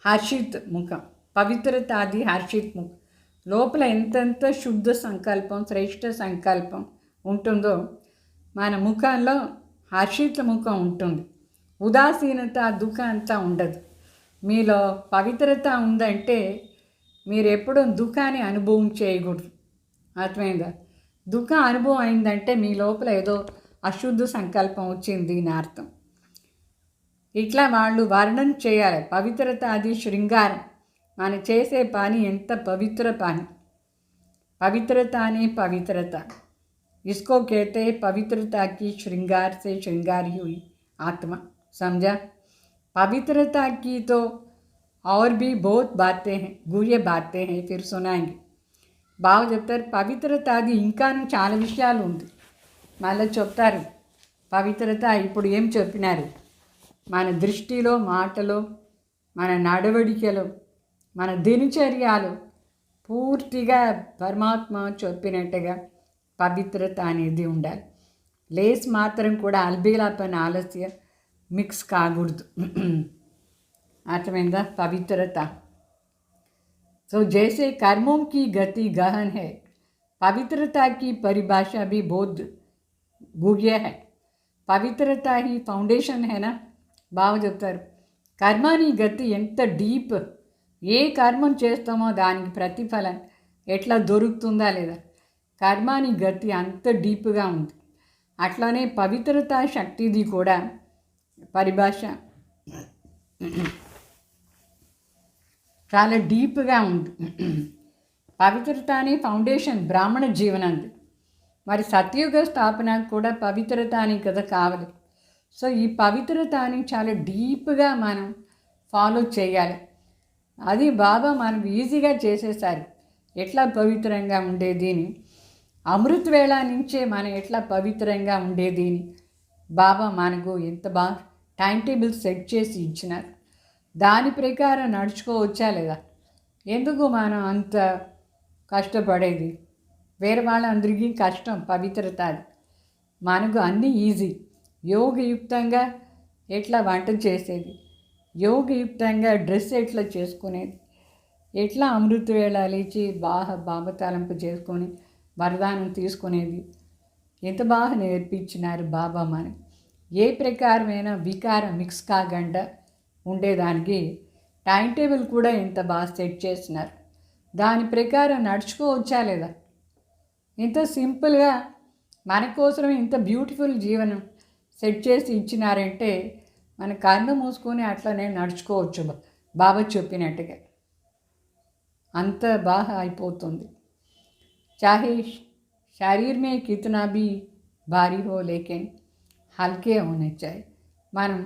హర్షిత్ ముఖం, పవిత్రత అది హర్షిత్ ముఖం, లోపల ఎంతెంత శుద్ధ సంకల్పం శ్రేష్ఠ సంకల్పం ఉంటుందో మన ముఖంలో హర్షిత ముఖం ఉంటుంది. ఉదాసీనత దుఃఖం అంతా ఉండదు. మీలో పవిత్రత ఉందంటే మీరు ఎప్పుడూ దుఃఖాన్ని అనుభవం చేయకూడదు. అర్థమైందా? దుఃఖం అనుభవం అయిందంటే మీ లోపల ఏదో అశుద్ధ సంకల్పం వచ్చింది అని అర్థం. ఇట్లా వాళ్ళు వర్ణన చేయాలి. పవిత్రత అది శృంగారం. మనం చేసే పని ఎంత పవిత్ర పని. పవిత్రత అని పవిత్రత इसको कहते हैं पवित्रता की श्रृंगार से श्रृंगारी हुई आत्मा. समझा? पवित्रता की तो और भी बहुत बातें हैं, गुह्य बातें हैं, फिर सुनाएंगे. బాగా చెప్తారు. పవిత్రత అది ఇంకాను చాలా విషయాలు ఉంది. మళ్ళీ చెప్తారు పవిత్రత ఇప్పుడు ఏం చెప్పినారు, మన దృష్టిలో, మాటలో, మన నడవడికలో, మన దినచర్యలో పూర్తిగా పరమాత్మ చెప్పినట్టుగా పవిత్రత అనేది ఉండాలి. లేస్ మాత్రం కూడా అల్బేలా పని ఆలస్య మిక్స్ కాకూడదు. అర్థమైందా? పవిత్రత. तो जैसे कर्मों की गति गहन है, पवित्रता की परिभाषा भी बहुत गुह्य है. पवित्रता ही फाउंडेशन है ना. బాగా చెప్తారు. కర్మని గతి ఎంత డీప్, ఏ కర్మం చేస్తామో దానికి ప్రతిఫలం ఎట్లా దొరుకుతుందా లేదా, కర్మని గతి అంత డీప్గా ఉంది. అట్లానే పవిత్రతా శక్తిది కూడా పరిభాష చాలా డీప్గా ఉంది. పవిత్రత అనే ఫౌండేషన్ బ్రాహ్మణ జీవనంది. మరి సత్యుగ స్థాపనకు కూడా పవిత్రత అని కదా కావాలి. సో ఈ పవిత్రత అని చాలా డీప్గా మనం ఫాలో చేయాలి. అది బాబా మనకు ఈజీగా చేసేసారు. ఎట్లా పవిత్రంగా ఉండేది అని, అమృత వేళ నుంచే మనం ఎట్లా పవిత్రంగా ఉండేది అని బాబా మనకు ఎంత బాగా టైం టేబుల్ సెట్ చేసి ఇచ్చినారు. దాని ప్రకారం నడుచుకోవచ్చా లేదా? ఎందుకు మనం అంత కష్టపడేది? వేరే వాళ్ళందరికీ కష్టం పవిత్రత. అది మనకు అన్నీ ఈజీ. యోగయుక్తంగా ఎట్లా వంట చేసేది, యోగయుక్తంగా డ్రెస్ ఎట్లా చేసుకునేది, ఎట్లా అమృత వేళ లేచి బాబా తలంపు చేసుకొని వరదానం తీసుకునేది ఎంత బాగా నేర్పించినారు బాబా మనకి. ఏ ప్రకారమైన వికారం మిక్స్ కాకుండా ఉండేదానికి టైం టేబుల్ కూడా ఎంత బాగా సెట్ చేసినారు. దాని ప్రకారం నడుచుకోవచ్చా లేదా? ఇంత సింపుల్గా మన కోసం ఇంత బ్యూటిఫుల్ జీవనం సెట్ చేసి ఇచ్చినారంటే మన కన్ను మూసుకొని అట్లనే నడుచుకోవచ్చు బాబా చెప్పినట్టుగా. అంత బాగా అయిపోతుంది. చాహే శరీర్ మే కితనా భీ భారీ హో లేకిన్ హల్కే హోనే చాయ్. మనం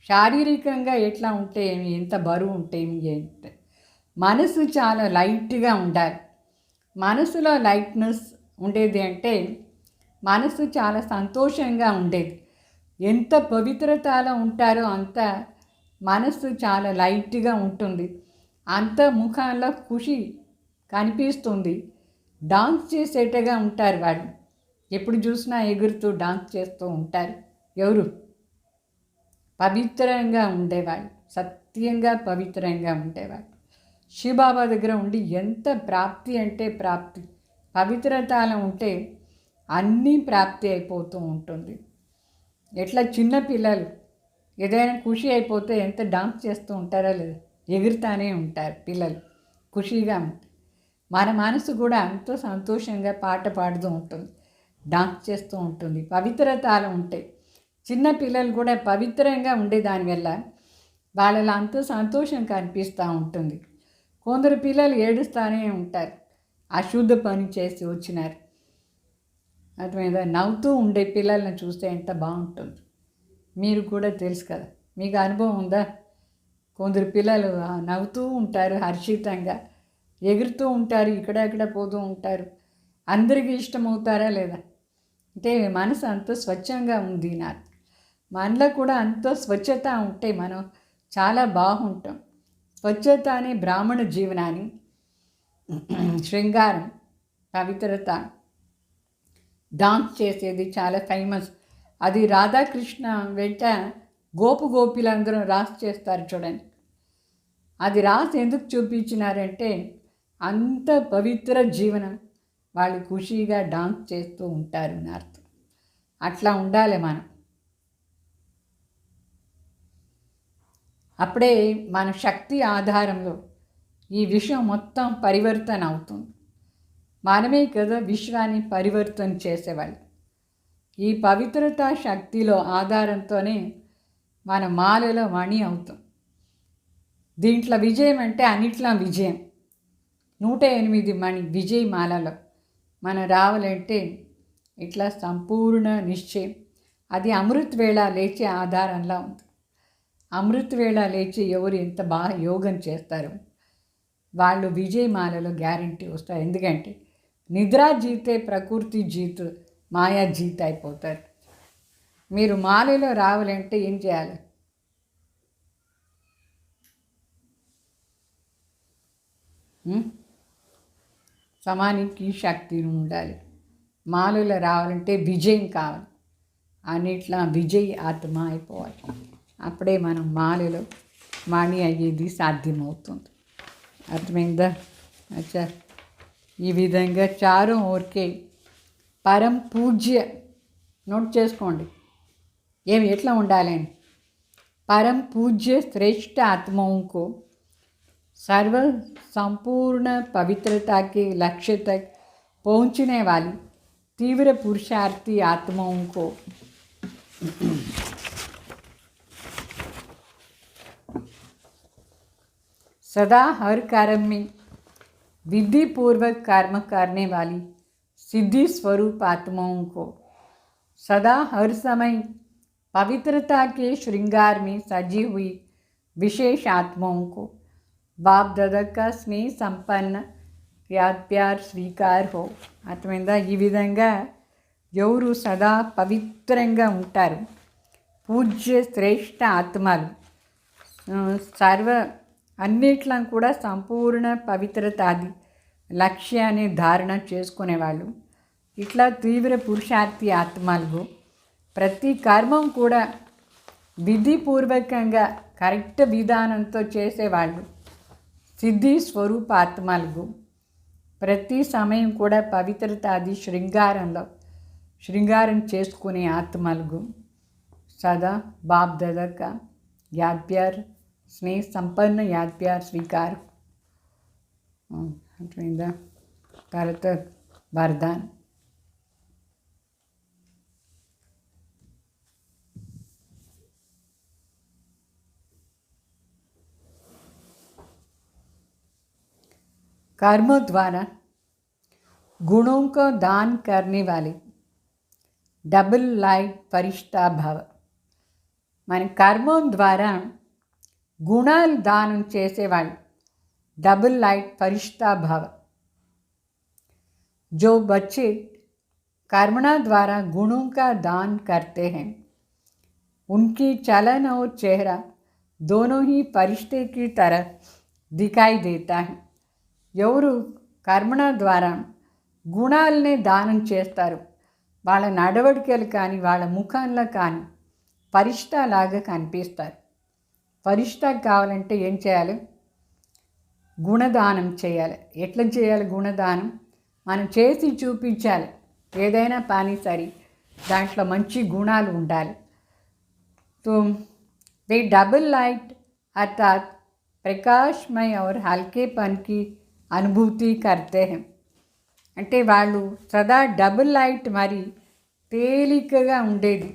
శారీరకంగా ఎట్లా ఉంటే ఏమి, ఎంత బరువు ఉంటే ఏమి, ఏంటి మనసు చాలా లైట్గా ఉండాలి. మనసులో లైట్నెస్ ఉండేది అంటే మనసు చాలా సంతోషంగా ఉండేది. ఎంత పవిత్రతలో ఉంటారో అంత మనసు చాలా లైట్గా ఉంటుంది. అంత ముఖంలో ఖుషి కనిపిస్తుంది. డాన్స్ చేసేటగా ఉంటారు వాళ్ళు. ఎప్పుడు చూసినా ఎగురుతూ డాన్స్ చేస్తూ ఉంటారు. ఎవరు? పవిత్రంగా ఉండేవాళ్ళు, సత్యంగా పవిత్రంగా ఉండేవాళ్ళు. శివబాబా దగ్గర ఉండి ఎంత ప్రాప్తి అంటే ప్రాప్తి. పవిత్రతలో ఉంటే అన్నీ ప్రాప్తి అయిపోతూ ఉంటుంది. ఎట్లా చిన్నపిల్లలు ఏదైనా ఖుషి అయిపోతే ఎంత డాన్స్ చేస్తూ ఉంటారో లేదా, ఎగురుతానే ఉంటారు పిల్లలు ఖుషిగా ఉంటుంది. మన మనసు కూడా ఎంతో సంతోషంగా పాట పాడుతూ ఉంటుంది, డాన్స్ చేస్తూ ఉంటుంది. పవిత్రతలో ఉంటాయి. చిన్న పిల్లలు కూడా పవిత్రంగా ఉండే దానివల్ల వాళ్ళలో అంత సంతోషం కనిపిస్తూ ఉంటుంది. కొందరు పిల్లలు ఏడుస్తూనే ఉంటారు, అశుద్ధ పని చేసి వచ్చినారు. అర్థమైందా? నవ్వుతూ ఉండే పిల్లల్ని చూస్తే ఎంత బాగుంటుంది. మీరు కూడా తెలుసు కదా, మీకు అనుభవం ఉందా? కొందరు పిల్లలు నవ్వుతూ ఉంటారు, హర్షితంగా ఎగురుతూ ఉంటారు, ఇక్కడెక్కడ పోతూ ఉంటారు. అందరికీ ఇష్టమవుతారా లేదా? అంటే మనసు అంత స్వచ్ఛంగా ఉంది నాకు. మనలో కూడా అంత స్వచ్ఛత ఉంటే మనం చాలా బాగుంటాం. స్వచ్ఛత అనే బ్రాహ్మణ జీవనాన్ని, శృంగారం, పవిత్రత, డాన్స్ చేసేది చాలా ఫేమస్. అది రాధాకృష్ణ వెంట గోపులందరూ రాసి చేస్తారు చూడండి. అది రాసి ఎందుకు చూపించినారంటే అంత పవిత్ర జీవనం, వాళ్ళు ఖుషీగా డాన్స్ చేస్తూ ఉంటారు అని అర్థం. అట్లా ఉండాలి మనం. అప్పుడే మన శక్తి ఆధారంలో ఈ విషయం మొత్తం పరివర్తన అవుతుంది. మనమే కదా విశ్వాన్ని పరివర్తన చేసేవాళ్ళు. ఈ పవిత్రతా శక్తిలో ఆధారంతోనే మన మాలలో మణి అవుతాం. దీంట్లో విజయం అంటే అన్నిట్లో విజయం. 108 మణి విజయ మాలలో మనం రావాలంటే ఇట్లా సంపూర్ణ నిశ్చయం. అది అమృత వేళ లేచే ఆధారంలా ఉంది. అమృత వేళ లేచి ఎవరు ఎంత బాగా యోగం చేస్తారు వాళ్ళు విజయమాలలో గ్యారంటీ వస్తారు. ఎందుకంటే నిద్రా జీతే ప్రకృతి జీతు, మాయా జీత అయిపోతారు. మీరు మాలలో రావాలంటే ఏం చేయాలి? సమానికి శక్తి ఉండాలి. మాలలో రావాలంటే విజయం కావాలి. అన్నిట్లా విజయ్ ఆత్మ అయిపోవాలి. అప్పుడే మనం మాలలో మణి అయ్యేది సాధ్యమవుతుంది. అర్థమైందా? అచ్చా, ఈ విధంగా చారోं ओर के పరం పూజ్య, నోట్ చేసుకోండి ఏమి ఎట్లా ఉండాలని. परम पूज्य श्रेष्ठ आत्माओं को सर्व संपूर्ण पवित्रता के लक्ष्य तक पहुँचने वाली तीव्र पुरुषार्थी आत्माओं को सदा हर कर्म में विधि पूर्वक कर्म करने वाली सिद्धि स्वरूप आत्माओं को सदा हर समय पवित्रता के श्रृंगार में सजी हुई विशेष आत्माओं को बाप दादा का स्नेह संपन्न याद प्यार स्वीकार हो. అర్థమైందా? ఈ విధంగా ఎవరు సదా పవిత్రంగా ఉంటారు, పూజ్య శ్రేష్ఠ ఆత్మలు, సర్వ అన్నిట్లా కూడా సంపూర్ణ పవిత్రతాది లక్ష్యాన్ని ధారణ చేసుకునేవాళ్ళు, ఇట్లా తీవ్ర పురుషార్థి ఆత్మలు, ప్రతి కర్మం కూడా విధిపూర్వకంగా కరెక్ట్ విధానంతో చేసేవాళ్ళు, సిద్ధి స్వరూప ఆత్మలు, ప్రతి సమయం కూడా పవిత్రతాది శృంగారం చేసుకునే ఆత్మలు, సదా బాప్ దాదా కా యాద్ ప్యార్ స్నేహ సంపన్న యాద్ ప్యార్ స్వీకార్. అర్థమైందా? తర్వాత వరదాన్. कर्मों द्वारा गुणों को दान करने वाले डबल लाइट फरिश्ता भव. మన కర్మం ద్వారా గుణాలు దానం చేసేవాళ్ళు डबल लाइट फरिश्ता भव. जो बच्चे कर्मणा द्वारा गुणों का दान करते हैं उनकी चलन और चेहरा दोनों ही फरिश्ते की तरह दिखाई देता है. ఎవరు కర్మణ ద్వారా గుణాలనే దానం చేస్తారు వాళ్ళ నడవడికలు కానీ వాళ్ళ ముఖంలో కానీ ఫరిష్టాలాగా కనిపిస్తారు. ఫరిష్తా కావాలంటే ఏం చేయాలి? గుణదానం చేయాలి. ఎట్లా చేయాలి గుణదానం? మనం చేసి చూపించాలి. ఏదైనా పని సరి దాంట్లో మంచి గుణాలు ఉండాలి. तो वे डबल लाइट अर्थात प्रकाशमय और हल्केपन की అనుభూతి करते हैं. అంటే వాళ్ళు సదా డబుల్ లైట్, మరి తేలికగా ఉండేది,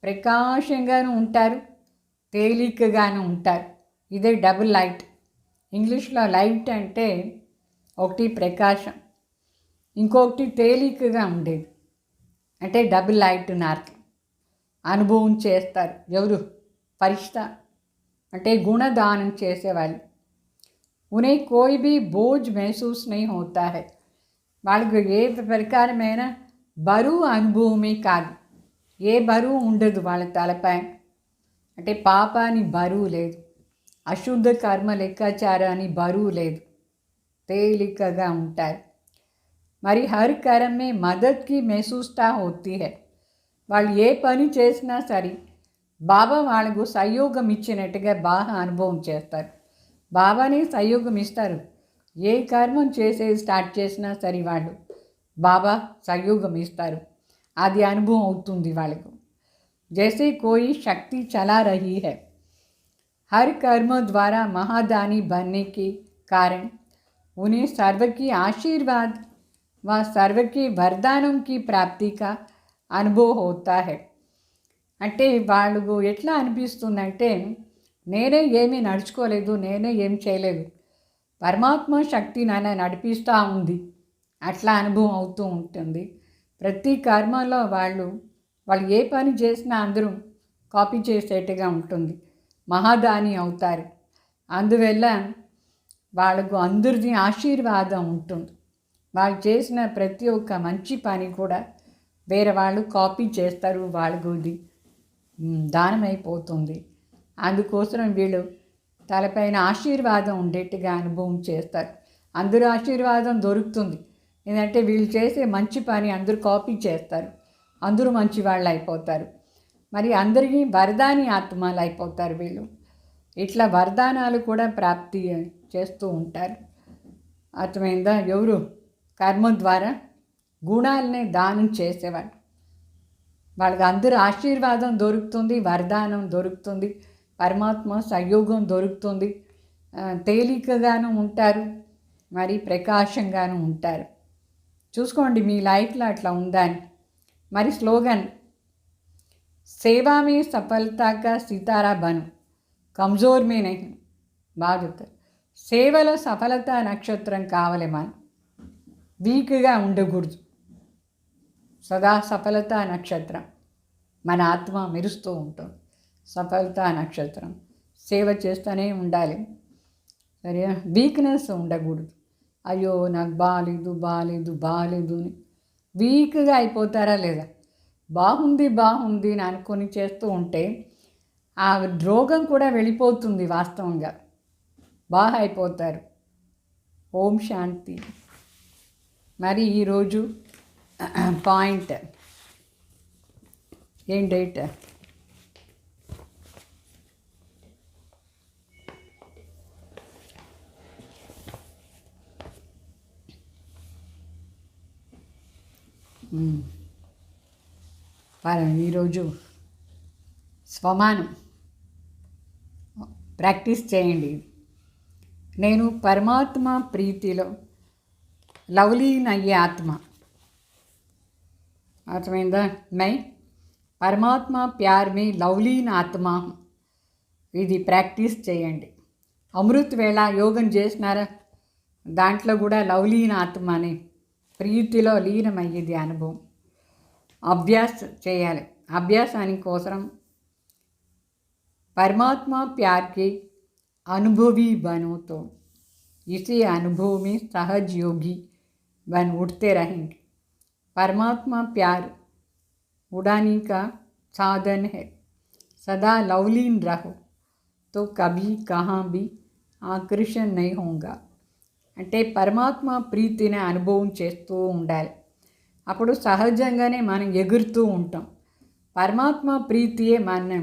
ప్రకాశంగాను ఉంటారు, తేలికగాను ఉంటారు. ఇదే డబుల్ లైట్. ఇంగ్లీష్లో లైట్ అంటే ఒకటి ప్రకాశం, ఇంకొకటి తేలికగా ఉండేది, అంటే డబుల్ లైట్ నార్కి అనుభవం చేస్తారు. ఎవరు? ఫరిష్తా అంటే గుణదానం చేసేవాళ్ళు. उन्हें कोई भी बोझ महसूस नहीं होता है. వాళ్ళకు ఏ ప్రకారమైన బరువు అనుభవమే కాదు, ఏ బరువు ఉండదు వాళ్ళ తలపై. అంటే పాపాని బరువు లేదు, అశుద్ధ కర్మ లెక్కాచారాన్ని బరువు లేదు, తేలికగా ఉంటారు. మరి హర్ కర్మ మే మదద్కి మెహసూస్తా హోతీ హై. వాళ్ళు ఏ పని చేసినా సరే బాబా వాళ్ళకు సహయోగం ఇచ్చినట్టుగా బాగా అనుభవం చేస్తారు. బాబానే సహయోగం ఇస్తారు. ఏ కర్మం చేసేది స్టార్ట్ చేసినా సరే వాళ్ళు బాబా సహయోగం ఇస్తారు. అది అనుభవం అవుతుంది వాళ్ళకు. जैसे कोई शक्ति चला रही है, हर कर्म द्वारा महादानी बनने के कारण उन्हें सर्व की आशीर्वाद व सर्व के वरदानों की प्राप्ति का అనుభవ होता है. అంటే వాళ్ళకు ఎట్లా అనిపిస్తుందంటే, నేనే ఏమీ నడుచుకోలేదు, నేనే ఏం చేయలేదు, పరమాత్మ శక్తి నన్ను నడిపిస్తూ ఉంది, అట్లా అనుభవం అవుతూ ఉంటుంది. ప్రతి కర్మలో వాళ్ళు ఏ పని చేసినా అందరూ కాపీ చేసేట్టుగా ఉంటుంది, మహాదాని అవుతారు. అందువల్ల వాళ్ళకు అందరిది ఆశీర్వాదం ఉంటుంది. వాళ్ళు చేసిన ప్రతి ఒక్క మంచి పని కూడా వేరే వాళ్ళు కాపీ చేస్తారు, వాళ్ళకు ఇది దానమైపోతుంది. అందుకోసం వీళ్ళు తలపైన ఆశీర్వాదం ఉండేట్టుగా అనుభవం చేస్తారు. అందరూ ఆశీర్వాదం దొరుకుతుంది, ఎందుకంటే వీళ్ళు చేసే మంచి పని అందరూ కాపీ చేస్తారు, అందరూ మంచి వాళ్ళు అయిపోతారు. మరి అందరికీ వరదాని ఆత్మలు అయిపోతారు వీళ్ళు. ఇట్లా వరదానాలు కూడా ప్రాప్తి చేస్తూ ఉంటారు. అర్థమైందా? ఎవరు? కర్మ ద్వారా గుణాలనే దానం చేసేవాళ్ళు. వాళ్ళకి అందరూ ఆశీర్వాదం దొరుకుతుంది, వరదానం దొరుకుతుంది, పరమాత్మ సహయోగం దొరుకుతుంది, తేలికగాను ఉంటారు, మరి ప్రకాశంగాను ఉంటారు. చూసుకోండి మీ లైఫ్లో అట్లా ఉందా అని. మరి స్లోగన్, సేవా మే సఫలతా కా సితారా బను, కమ్జోర్ మే నహీ. బాగా చెప్తారు. సేవలో సఫలత నక్షత్రం కావాలి, మనం వీక్గా ఉండకూడదు. సదా సఫలతా నక్షత్రం మన ఆత్మ మెరుస్తూ ఉంటుంది. సఫలతా నక్షత్రం సేవ చేస్తూనే ఉండాలి. సరే, వీక్నెస్ ఉండకూడదు. అయ్యో నాకు బాగాలేదు బాగాలేదు బాగాలేదు అని వీక్గా అయిపోతారా లేదా? బాగుంది బాగుంది అని అనుకొని చేస్తూ ఉంటే ఆ రోగం కూడా వెళ్ళిపోతుంది. వాస్తవంగా బాగా అయిపోతారు. ఓం శాంతి. మరి ఈరోజు పాయింట్ ఏం డేట్? ఈరోజు స్వమానం ప్రాక్టీస్ చేయండి. నేను పరమాత్మ ప్రీతిలో లవ్లీన్ అయ్యే ఆత్మ. అర్థమైందా? మై పరమాత్మ ప్యార్ మే లవ్లీన్ ఆత్మ. ఇది ప్రాక్టీస్ చేయండి. అమృత్ వేళ యోగం చేసినారా, దాంట్లో కూడా లవ్లీన్ ఆత్మ అని ప్రీతిలో లీనమయ్యేది అనుభవం. అభ్యాస చేయాలి. అభ్యాసాని కోసం परमात्मा प्यार के अनुभवी बनो तो इसी अनुभव में सहज योगी बन उठते रहेंगे. परमात्मा प्यार उड़ाने का साधन है. सदा लवलीन रहो तो कभी कहाँ भी आकर्षण नहीं होगा. అంటే పరమాత్మ ప్రీతిని అనుభవం చేస్తూ ఉండాలి. అప్పుడు సహజంగానే మనం ఎగురుతూ ఉంటాం. పరమాత్మ ప్రీతియే మనం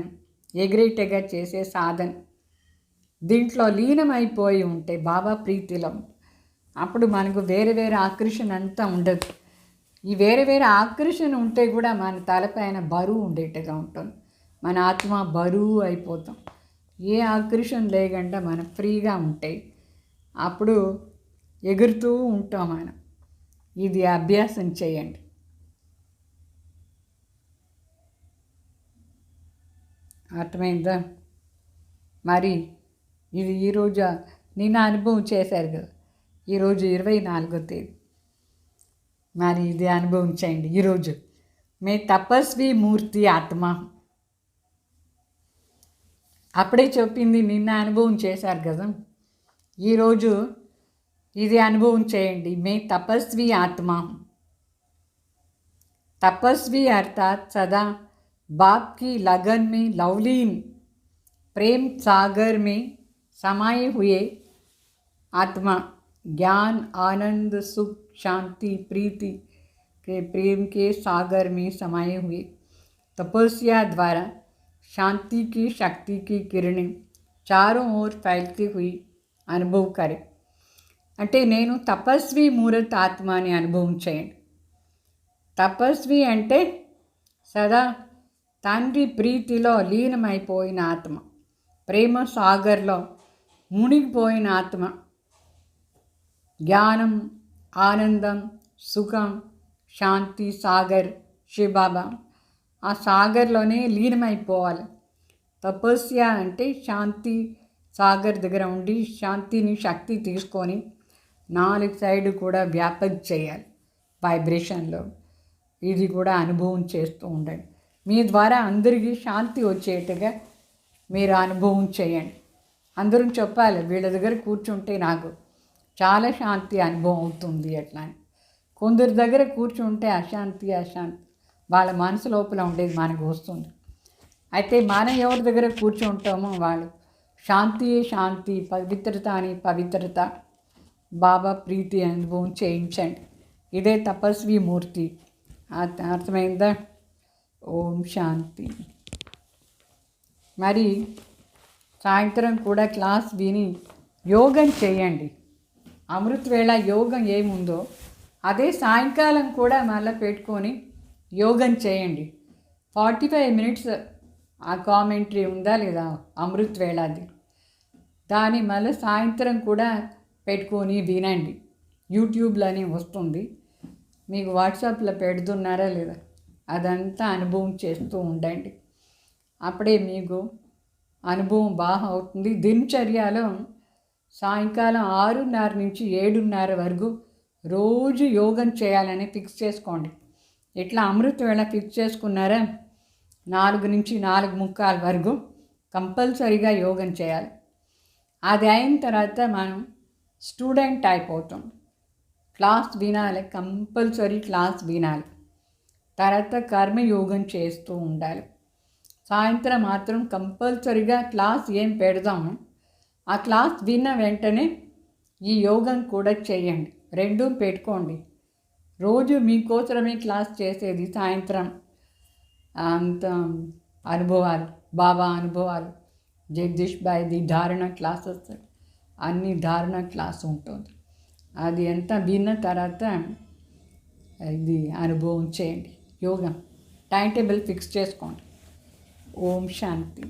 ఎగిరేటగా చేసే సాధన. దీంట్లో లీనమైపోయి ఉంటే బాబా ప్రీతిలో, అప్పుడు మనకు వేరే వేరే ఆకర్షణ అంతా ఉండదు. ఈ వేరే వేరే ఆకర్షణ ఉంటే కూడా మన తలపైన బరువు ఉండేట్టుగా ఉంటుంది. మన ఆత్మ బరువు అయిపోతాం. ఏ ఆకర్షణ లేకుండా మనం ఫ్రీగా ఉంటే అప్పుడు ఎగురుతూ ఉంటాం మనం. ఇది అభ్యాసం చేయండి. అర్థమైందా? మరి ఇది ఈరోజు నిన్న అనుభవం చేశారు కదా, ఈరోజు 24వ తేదీ. మరి ఇది అనుభవించండి ఈరోజు. మే తపస్వి మూర్తి ఆత్మ. అప్పుడే చెప్పింది, నిన్న అనుభవం చేశారు కదా, ఈరోజు ఇది అనుభవం చేయండి. మే తపస్వి ఆత్మ. तपस्वी अर्थात सदा बाप की लगन में लवलीन प्रेम सागर में समाये हुए आत्मा, ज्ञान आनंद सुख शांति प्रीति के प्रेम के सागर में समाये हुए तपस्या द्वारा शांति की शक्ति की किरणें चारों ओर फैलती हुई अनुभव करें. అంటే నేను తపస్వి మూర్త ఆత్మ అని అనుభవం చేయండి. తపస్వి అంటే సదా తండ్రి ప్రీతిలో లీనమైపోయిన ఆత్మ, ప్రేమ సాగర్లో మునిగిపోయిన ఆత్మ, జ్ఞానం ఆనందం సుఖం శాంతి సాగర్ శివబాబా, ఆ సాగర్లోనే లీనమైపోవాలి. తపస్య అంటే శాంతి సాగర్ దగ్గర ఉండి శాంతిని శక్తి తీసుకొని 4 సైడు కూడా వ్యాపక చేయాలి వైబ్రేషన్లో. ఇది కూడా అనుభవం చేస్తూ ఉండండి. మీ ద్వారా అందరికీ శాంతి వచ్చేట్టుగా మీరు అనుభవం చేయండి. అందరూ చెప్పాలి, వీళ్ళ దగ్గర కూర్చుంటే నాకు చాలా శాంతి అనుభవం అవుతుంది అట్లా అని. కొందరి దగ్గర కూర్చుంటే అశాంతి వాళ్ళ మనసు లోపల ఉండేది మనకు వస్తుంది. అయితే మనం ఎవరి దగ్గర కూర్చుంటామో వాళ్ళు శాంతి పవిత్రత అని పవిత్రత బాబా ప్రీతి అనుభవం చేయించండి. ఇదే తపస్వి మూర్తి. అర్థమైందా? ఓం శాంతి. మరి సాయంత్రం కూడా క్లాస్ విని యోగం చేయండి. అమృత వేళ యోగం ఏముందో అదే సాయంకాలం కూడా మళ్ళీ పెట్టుకొని యోగం చేయండి. 45 మినిట్స్ ఆ కామెంటరీ ఉందా లేదా అమృత వేళది, దాన్ని మళ్ళీ సాయంత్రం కూడా పెట్టుకొని వినండి. యూట్యూబ్లోనే వస్తుంది, మీకు వాట్సాప్లో పెడుతున్నారా లేదా, అదంతా అనుభవం చేస్తూ ఉండండి. అప్పుడే మీకు అనుభవం బాగా అవుతుంది. దినచర్యలో సాయంకాలం 6:30 నుంచి 7:30 వరకు రోజు యోగం చేయాలని ఫిక్స్ చేసుకోండి. ఇట్లా అమృత వేళ ఫిక్స్ చేసుకున్నారా, 4 నుంచి 4:45 వరకు కంపల్సరీగా యోగం చేయాలి. అది అయిన తర్వాత మనం స్టూడెంట్ అయిపోతాం. క్లాస్ వినాలి, కంపల్సరీ క్లాస్ వినాలి. తర్వాత కర్మయోగం చేస్తూ ఉండాలి. సాయంత్రం మాత్రం కంపల్సరీగా క్లాస్ ఏం పెడదాము, ఆ క్లాస్ విన్న వెంటనే ఈ యోగం కూడా చేయండి. రెండూ పెట్టుకోండి. రోజు మీకోసమే క్లాస్ చేసేది సాయంత్రం. అంత అనుభవాలు, బాబా అనుభవాలు, జగదీష్ బాయ్ది ధారణ క్లాసెస్, అన్ని ధారణ క్లాస్ ఉంటుంది. అది ఎంత విన్న తర్వాత ఇది అనుభవం చేయండి. యోగం టైం టేబుల్ ఫిక్స్ చేసుకోండి. ఓం శాంతి.